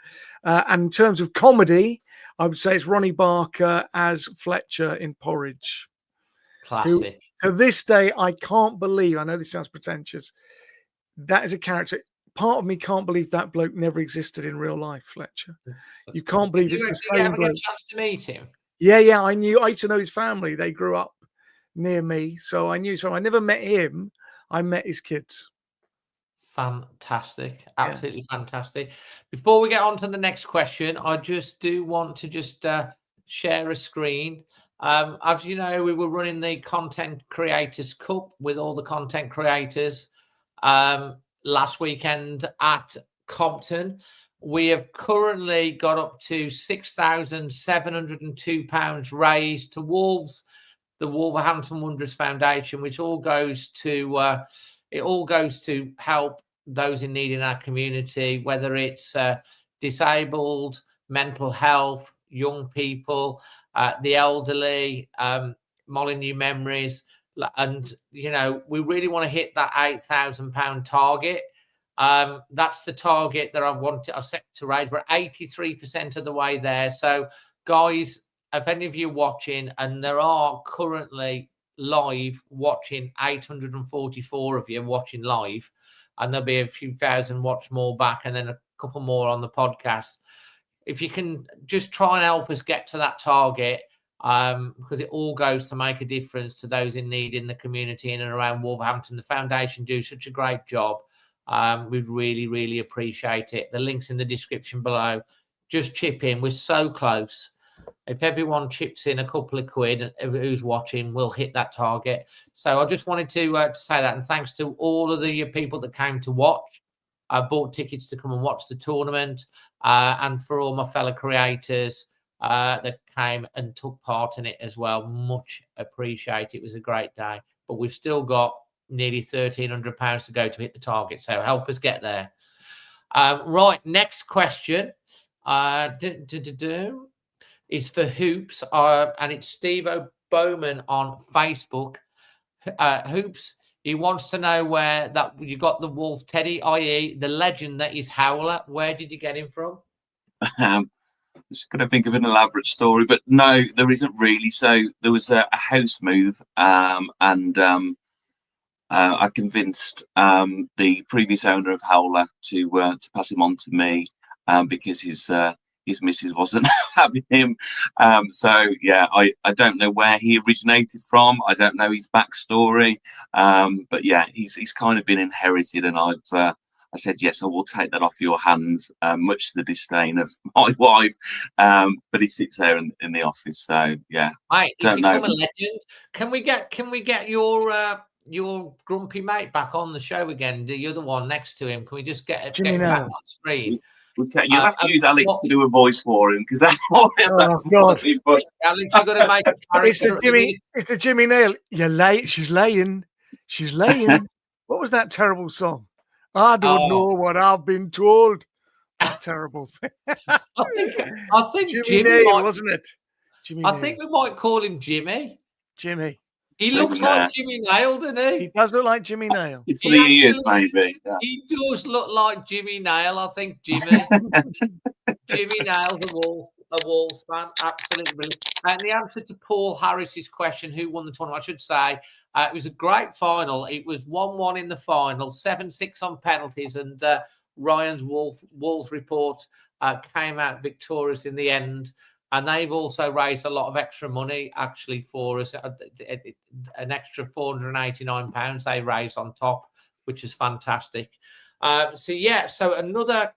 And in terms of comedy, I would say it's Ronnie Barker as Fletcher in Porridge. Classic. Who, to this day, I can't believe, I know this sounds pretentious, that is a character part of me can't believe that bloke never existed in real life, Fletcher. You can't believe it's the Did you same ever get bloke. a chance to meet him? Yeah, I used to know his family. They grew up near me, so I knew his family. I never met him. I met his kids. Fantastic, absolutely fantastic. Before we get on to the next question, I just do want to share a screen. As you know, we were running the Content Creators Cup with all the content creators last weekend at Compton. We have currently got up to £6,702 raised towards the Wolverhampton Wanderers Foundation, which all goes to help those in need in our community, whether it's disabled, mental health, young people, the elderly, Molyneux Memories. And, you know, we really want to hit that £8,000 target. That's the target that I set to raise. We're 83% of the way there. So, guys, if any of you are watching, and there are currently live watching 844 of you watching live, and there'll be a few thousand watch more back, and then a couple more on the podcast. If you can just try and help us get to that target, because it all goes to make a difference to those in need in the community in and around Wolverhampton. The foundation do such a great job. We'd really, really appreciate it. The link's in the description below. Just chip in. We're so close. If everyone chips in a couple of quid, who's watching, we'll hit that target. So I just wanted to say that, and thanks to all of the people that came to watch. I bought tickets to come and watch the tournament, and for all my fellow creators that came and took part in it as well. Much appreciated. It was a great day. But we've still got nearly £1,300 to go to hit the target. So help us get there. Right, next question. Is for Hoops, and it's Steve Bowman on Facebook. Hoops, he wants to know where that you got the wolf teddy, i.e. the legend that is Howler. Where did you get him from? Just going to think of an elaborate story, but no, there isn't really. So there was a house move, and I convinced the previous owner of Howler to pass him on to me, because his missus wasn't having him. So yeah, I don't know where he originated from. I don't know his backstory. But yeah, he's kind of been inherited, and I said, yes, I will take that off your hands, much to the disdain of my wife. But he sits there in the office. So yeah, Right, don't know. A legend. Can we get your grumpy mate back on the show again? The other one next to him. Can we just get him back on screen? You'll have to use Alex to do a voice for him, because that's more. Alex, you've got to make a character. It's the Jimmy Nail. You're late. She's laying. What was that terrible song? I don't know what I've been told. That terrible thing. I think Jimmy Nail, wasn't it? I think we might call him Jimmy. Jimmy. He looks like Jimmy Nail, doesn't he? He does look like Jimmy Nail. It's the ears, maybe. Yeah. He does look like Jimmy Nail. I think Jimmy Nail's a Wolves fan. Absolutely brilliant. And the answer to Paul Harris's question, who won the tournament, I should say, it was a great final. It was 1-1 in the final, 7-6 on penalties, and Ryan's Wolves report came out victorious in the end. And they've also raised a lot of extra money, actually, for us. An extra £489 they raised on top, which is fantastic. So another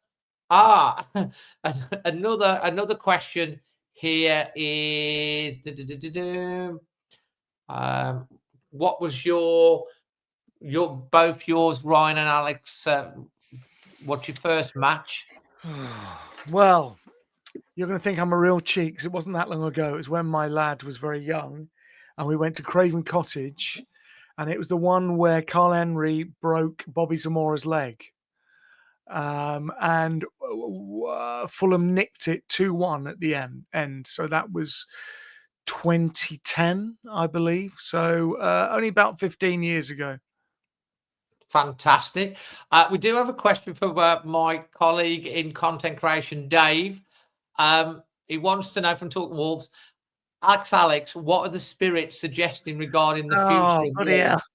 question here is, what was your both yours, Ryan and Alex? What's your first match? Well, you're going to think I'm a real cheat, because it wasn't that long ago. It was when my lad was very young, and we went to Craven Cottage, and it was the one where Carl Henry broke Bobby Zamora's leg, and Fulham nicked it 2-1 at the end. So that was 2010, I believe. So only about 15 years ago. Fantastic. We do have a question for my colleague in content creation, Dave. He wants to know from Talking Wolves, Alex, what are the spirits suggesting regarding the future of Wolves?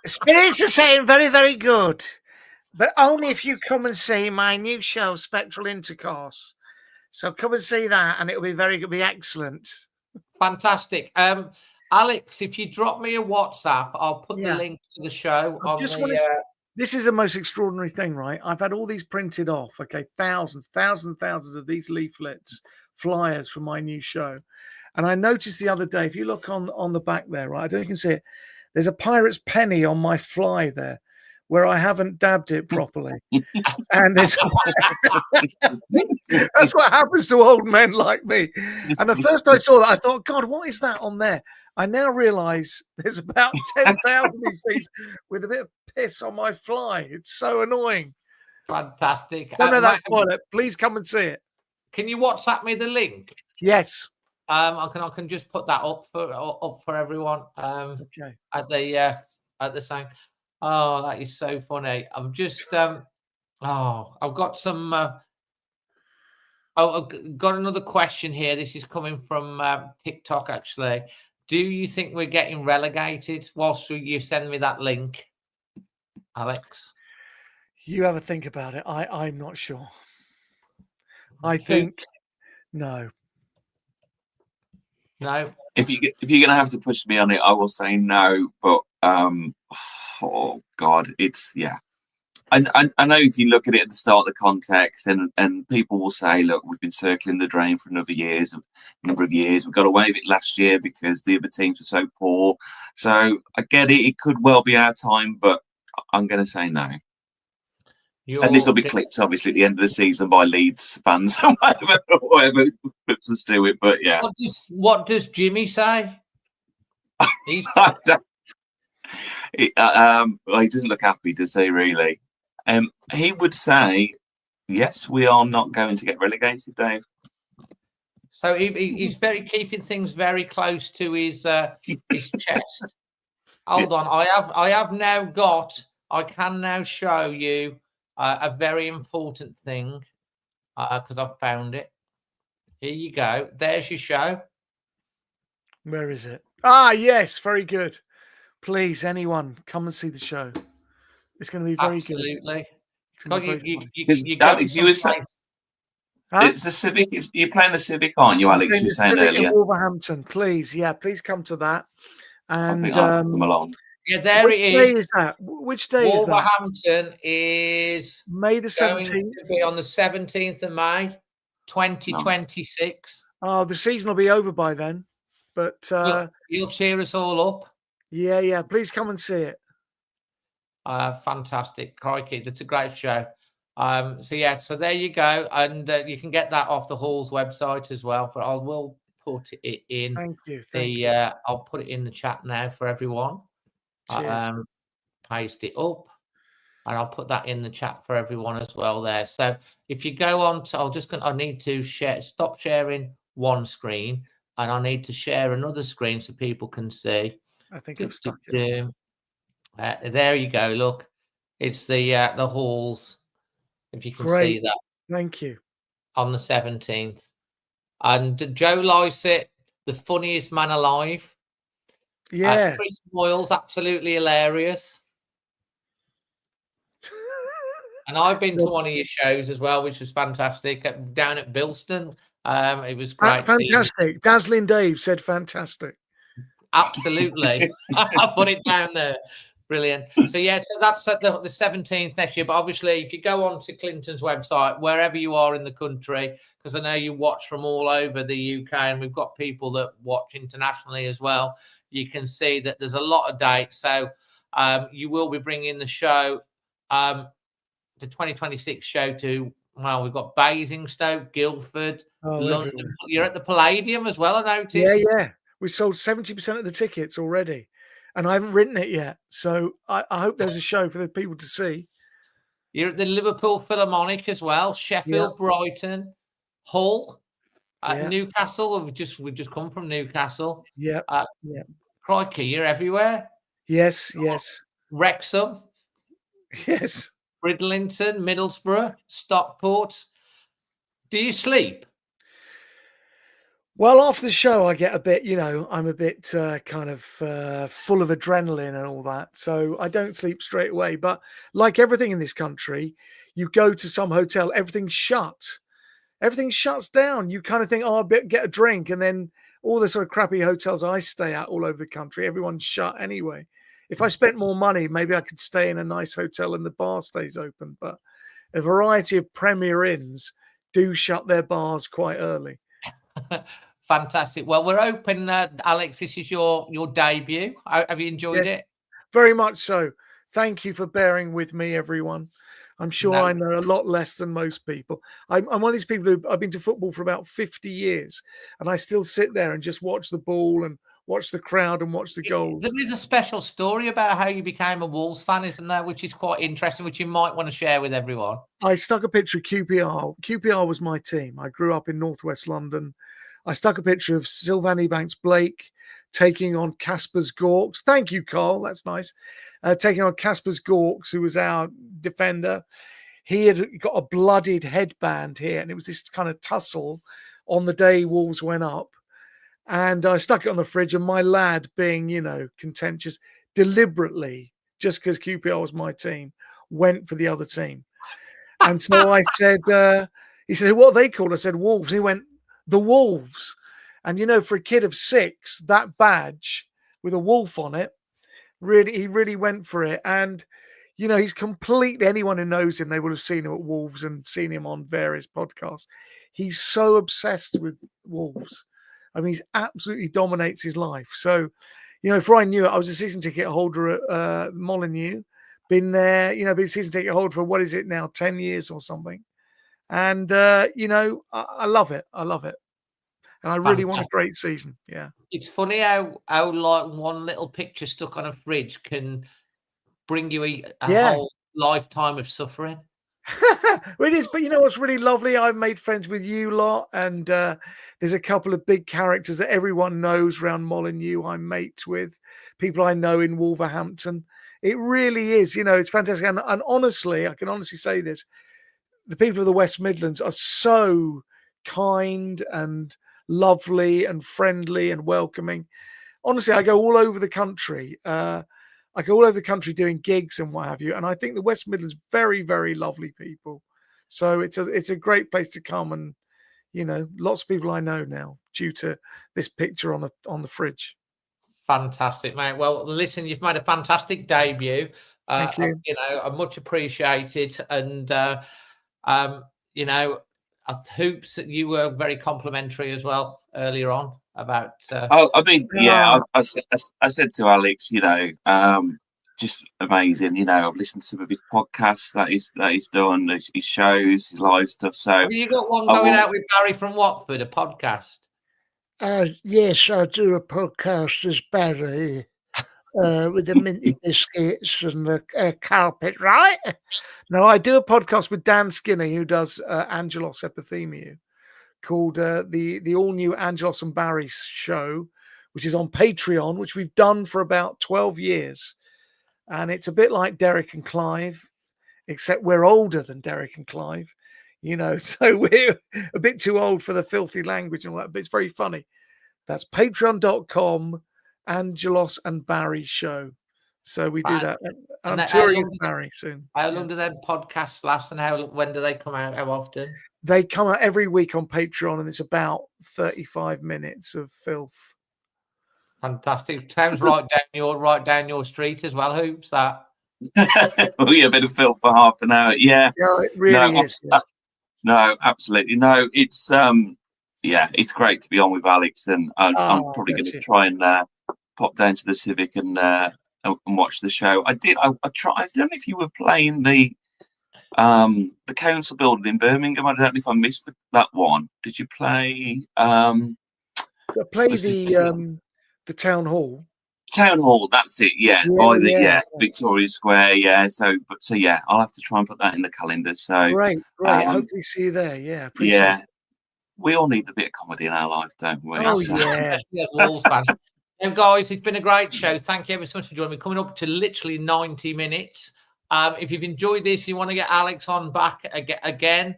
The spirits are saying very, very good. But only if you come and see my new show, Spectral Intercourse. So come and see that, and it'll be it'll be excellent. Fantastic. Alex, if you drop me a WhatsApp, I'll put the link to the show on the. This is the most extraordinary thing, right? I've had all these printed off. Okay, thousands of these leaflets, flyers for my new show, and I noticed the other day. If you look on the back there, right, I don't know if you can see it. There's a pirate's penny on my fly there, where I haven't dabbed it properly, and there's that's what happens to old men like me. And at first I saw that, I thought, God, what is that on there? I now realise there's about 10,000 of these things with a bit of piss on my fly. It's so annoying. Fantastic. Don't know that toilet. Please come and see it. Can you WhatsApp me the link? Yes. I can just put that up for everyone. Okay. At the same. Oh, that is so funny. I'm just I've got some. I've got another question here. This is coming from Tik Tok, actually. Do you think we're getting relegated? Whilst you send me that link, Alex. You have a think about it. I'm not sure. I think no. No. If you're gonna have to push me on it, I will say no. But oh God, it's I know if you look at it at the start of the context, and people will say, look, we've been circling the drain for a number of years. We got away with it last year because the other teams were so poor. So I get it. It could well be our time, but I'm going to say no. And this will be clipped, obviously, at the end of the season by Leeds fans or whatever clips us do it. But yeah. What does Jimmy say? He doesn't look happy, does he, really? He would say, yes, we are not going to get relegated, Dave. So he's keeping things very close to his chest. Hold on, I can now show you a very important thing because I've found it. Here you go. There's your show. Where is it? Ah, yes, very good. Please, anyone, come and see the show. It's going to be very good. Absolutely. It's a Civic. You're playing the Civic, aren't you, Alex? You were saying earlier. Wolverhampton, please. Yeah, please come to that. And I think I'll come along. Yeah, there it is. Which day is that? Which day is that? Wolverhampton is May the 17th. To be on the 17th of May, 2026. Nice. Oh, the season will be over by then. But you'll cheer us all up. Yeah. Please come and see it. Fantastic. Crikey, that's a great show. So there you go. And you can get that off the Hall's website as well. But I will put it in. Thank you. I'll put it in the chat now for everyone. Paste it up. And I'll put that in the chat for everyone as well there. So if you go on to, I need to stop sharing one screen. And I need to share another screen so people can see. I think I've stuck it. There you go. Look, it's the Halls. If you can see that. Thank you. On the 17th. And Joe Lycett, the funniest man alive. Yeah. Chris Moyle's absolutely hilarious. And I've been to one of your shows as well, which was fantastic, down at Bilston. It was great. Fantastic. Dazzling Dave said fantastic. Absolutely. I'll put it down there. Brilliant. So that's at the 17th next year. But obviously, if you go on to Clinton's website, wherever you are in the country, because I know you watch from all over the UK, and we've got people that watch internationally as well, you can see that there's a lot of dates. So you will be bringing the show, the 2026 show to, well, we've got Basingstoke, Guildford, London. Everywhere. You're at the Palladium as well, I noticed. Yeah. We sold 70% of the tickets already. And I haven't written it yet. So I hope there's a show for the people to see. You're at the Liverpool Philharmonic as well. Sheffield, Brighton, Hull, Newcastle. We've just come from Newcastle. Yeah. Crikey, you're everywhere. Yes. Wrexham. Yes. Bridlington, Middlesbrough, Stockport. Do you sleep? Well, after the show, I get a bit, I'm a bit kind of full of adrenaline and all that. So I don't sleep straight away. But like everything in this country, you go to some hotel, everything's shut. Everything shuts down. You kind of think, oh, I'll get a drink. And then all the sort of crappy hotels I stay at all over the country, everyone's shut anyway. If I spent more money, maybe I could stay in a nice hotel and the bar stays open. But a variety of Premier Inns do shut their bars quite early. Fantastic. Well, we're open, Alex. This is your debut. Have you enjoyed it? Very much so. Thank you for bearing with me, everyone. I'm sure I know a lot less than most people. I'm one of these people who I've been to football for about 50 years, and I still sit there and just watch the ball and watch the crowd and watch the goals. There is a special story about how you became a Wolves fan, isn't there? Which is quite interesting, which you might want to share with everyone. I stuck a picture of QPR. QPR was my team. I grew up in northwest London. I stuck a picture of Sylvan Ebanks Blake taking on Kasper's Gorks. Thank you, Carl. That's nice. Taking on Kasper's Gorks, who was our defender. He had got a bloodied headband here, and it was this kind of tussle on the day Wolves went up. And I stuck it on the fridge, and my lad, being, contentious, deliberately, just because QPR was my team, went for the other team. And so I said, he said, what are they called? I said, Wolves. He went, the Wolves. And, for a kid of 6, that badge with a wolf on it, he really went for it. And, he's completely, anyone who knows him, they would have seen him at Wolves and seen him on various podcasts. He's so obsessed with Wolves. I mean, he absolutely dominates his life. So, before I knew it, I was a season ticket holder at Molineux. Been there, been a season ticket holder for, what is it now, 10 years or something. And, I love it. I love it. And I really want a great season. Yeah. It's funny how like one little picture stuck on a fridge can bring you a whole lifetime of suffering. It is, but what's really lovely? I've made friends with you lot, and there's a couple of big characters that everyone knows around Molineux. I'm mates with people I know in Wolverhampton. It really is, it's fantastic. And honestly, I can honestly say this: the people of the West Midlands are so kind and lovely and friendly and welcoming. Honestly, I go all over the country. Doing gigs and what have you. And I think the West Midlands, very, very lovely people. So it's a great place to come. And, lots of people I know now due to this picture on the fridge. Fantastic, mate. Well, listen, you've made a fantastic debut. Thank you. I much appreciated. And, Hoops, you were very complimentary as well earlier on about. I said to Alex, just amazing. I've listened to some of his podcasts that he's done, his shows, his live stuff. So have you got one going out with Barry from Watford, a podcast? Yes, I do a podcast as Barry with the minty biscuits and the carpet, right? No, I do a podcast with Dan Skinner, who does Angelos Epithemiou, called the all-new Angelos and Barry show, which is on Patreon, which we've done for about 12 years. And it's a bit like Derek and Clive, except we're older than Derek and Clive, so we're a bit too old for the filthy language and all that, but it's very funny. That's patreon.com, Angelos and Barry show. So we do that. I'm touring with Barry soon. How long do their podcasts last, and when do they come out? How often? They come out every week on Patreon, and it's about 35 minutes of filth. Fantastic. Sounds right down your street as well, Hoops, that. Well, a bit of filth for half an hour. Yeah. Yeah, it really is. No, absolutely. No, it's it's great to be on with Alex, and I'm probably going to try and pop down to the Civic and watch the show. I tried. I don't know if you were playing the council building in Birmingham. I don't know if I missed that one. Did you play? The town hall. Town hall, that's it. Yeah, Victoria Square. Yeah, so I'll have to try and put that in the calendar. So great. Hopefully, see you there. Yeah, appreciate it. We all need a bit of comedy in our life, don't we? Oh yeah, Wolves fans. Now, guys, it's been a great show. Thank you ever so much for joining me. Coming up to literally 90 minutes. If you've enjoyed this, you want to get Alex on back again,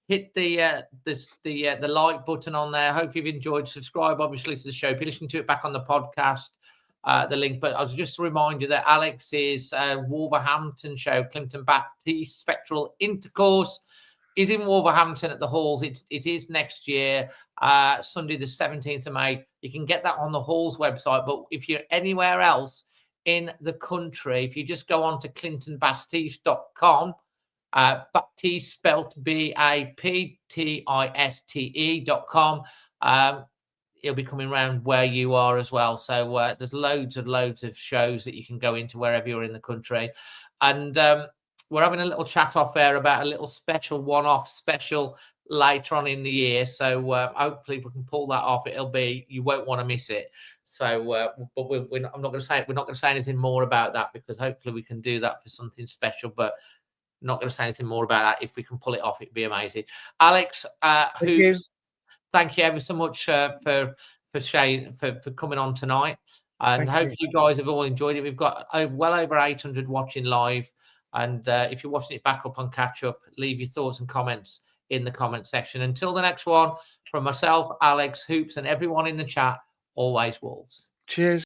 hit the like button on there. Hope you've enjoyed. Subscribe, obviously, to the show. If you listen to it back on the podcast, the link. But I was just to remind you that Alex's Wolverhampton show, Clinton Baptiste Spectral Intercourse, is in Wolverhampton at the Halls. It is next year, Sunday the 17th of May. You can get that on the Halls website. But if you're anywhere else in the country, if you just go on to clintonbaptiste.com, Baptiste spelt BAPTISTE.com. It'll be coming around where you are as well. So there's loads of shows that you can go into wherever you're in the country. And we're having a little chat off there about a little special one-off special later on in the year. So hopefully if we can pull that off, you won't want to miss it. So, but I'm not going to say, we're not going to say anything more about that, because hopefully we can do that for something special, but not going to say anything more about that. If we can pull it off, it'd be amazing. Alex, thank you ever so much for coming on tonight. And hope you guys have all enjoyed it. We've got well over 800 watching live. And if you're watching it back up on catch up, leave your thoughts and comments in the comment section. Until the next one, from myself, Alex, Hoops, and everyone in the chat, always Wolves. Cheers.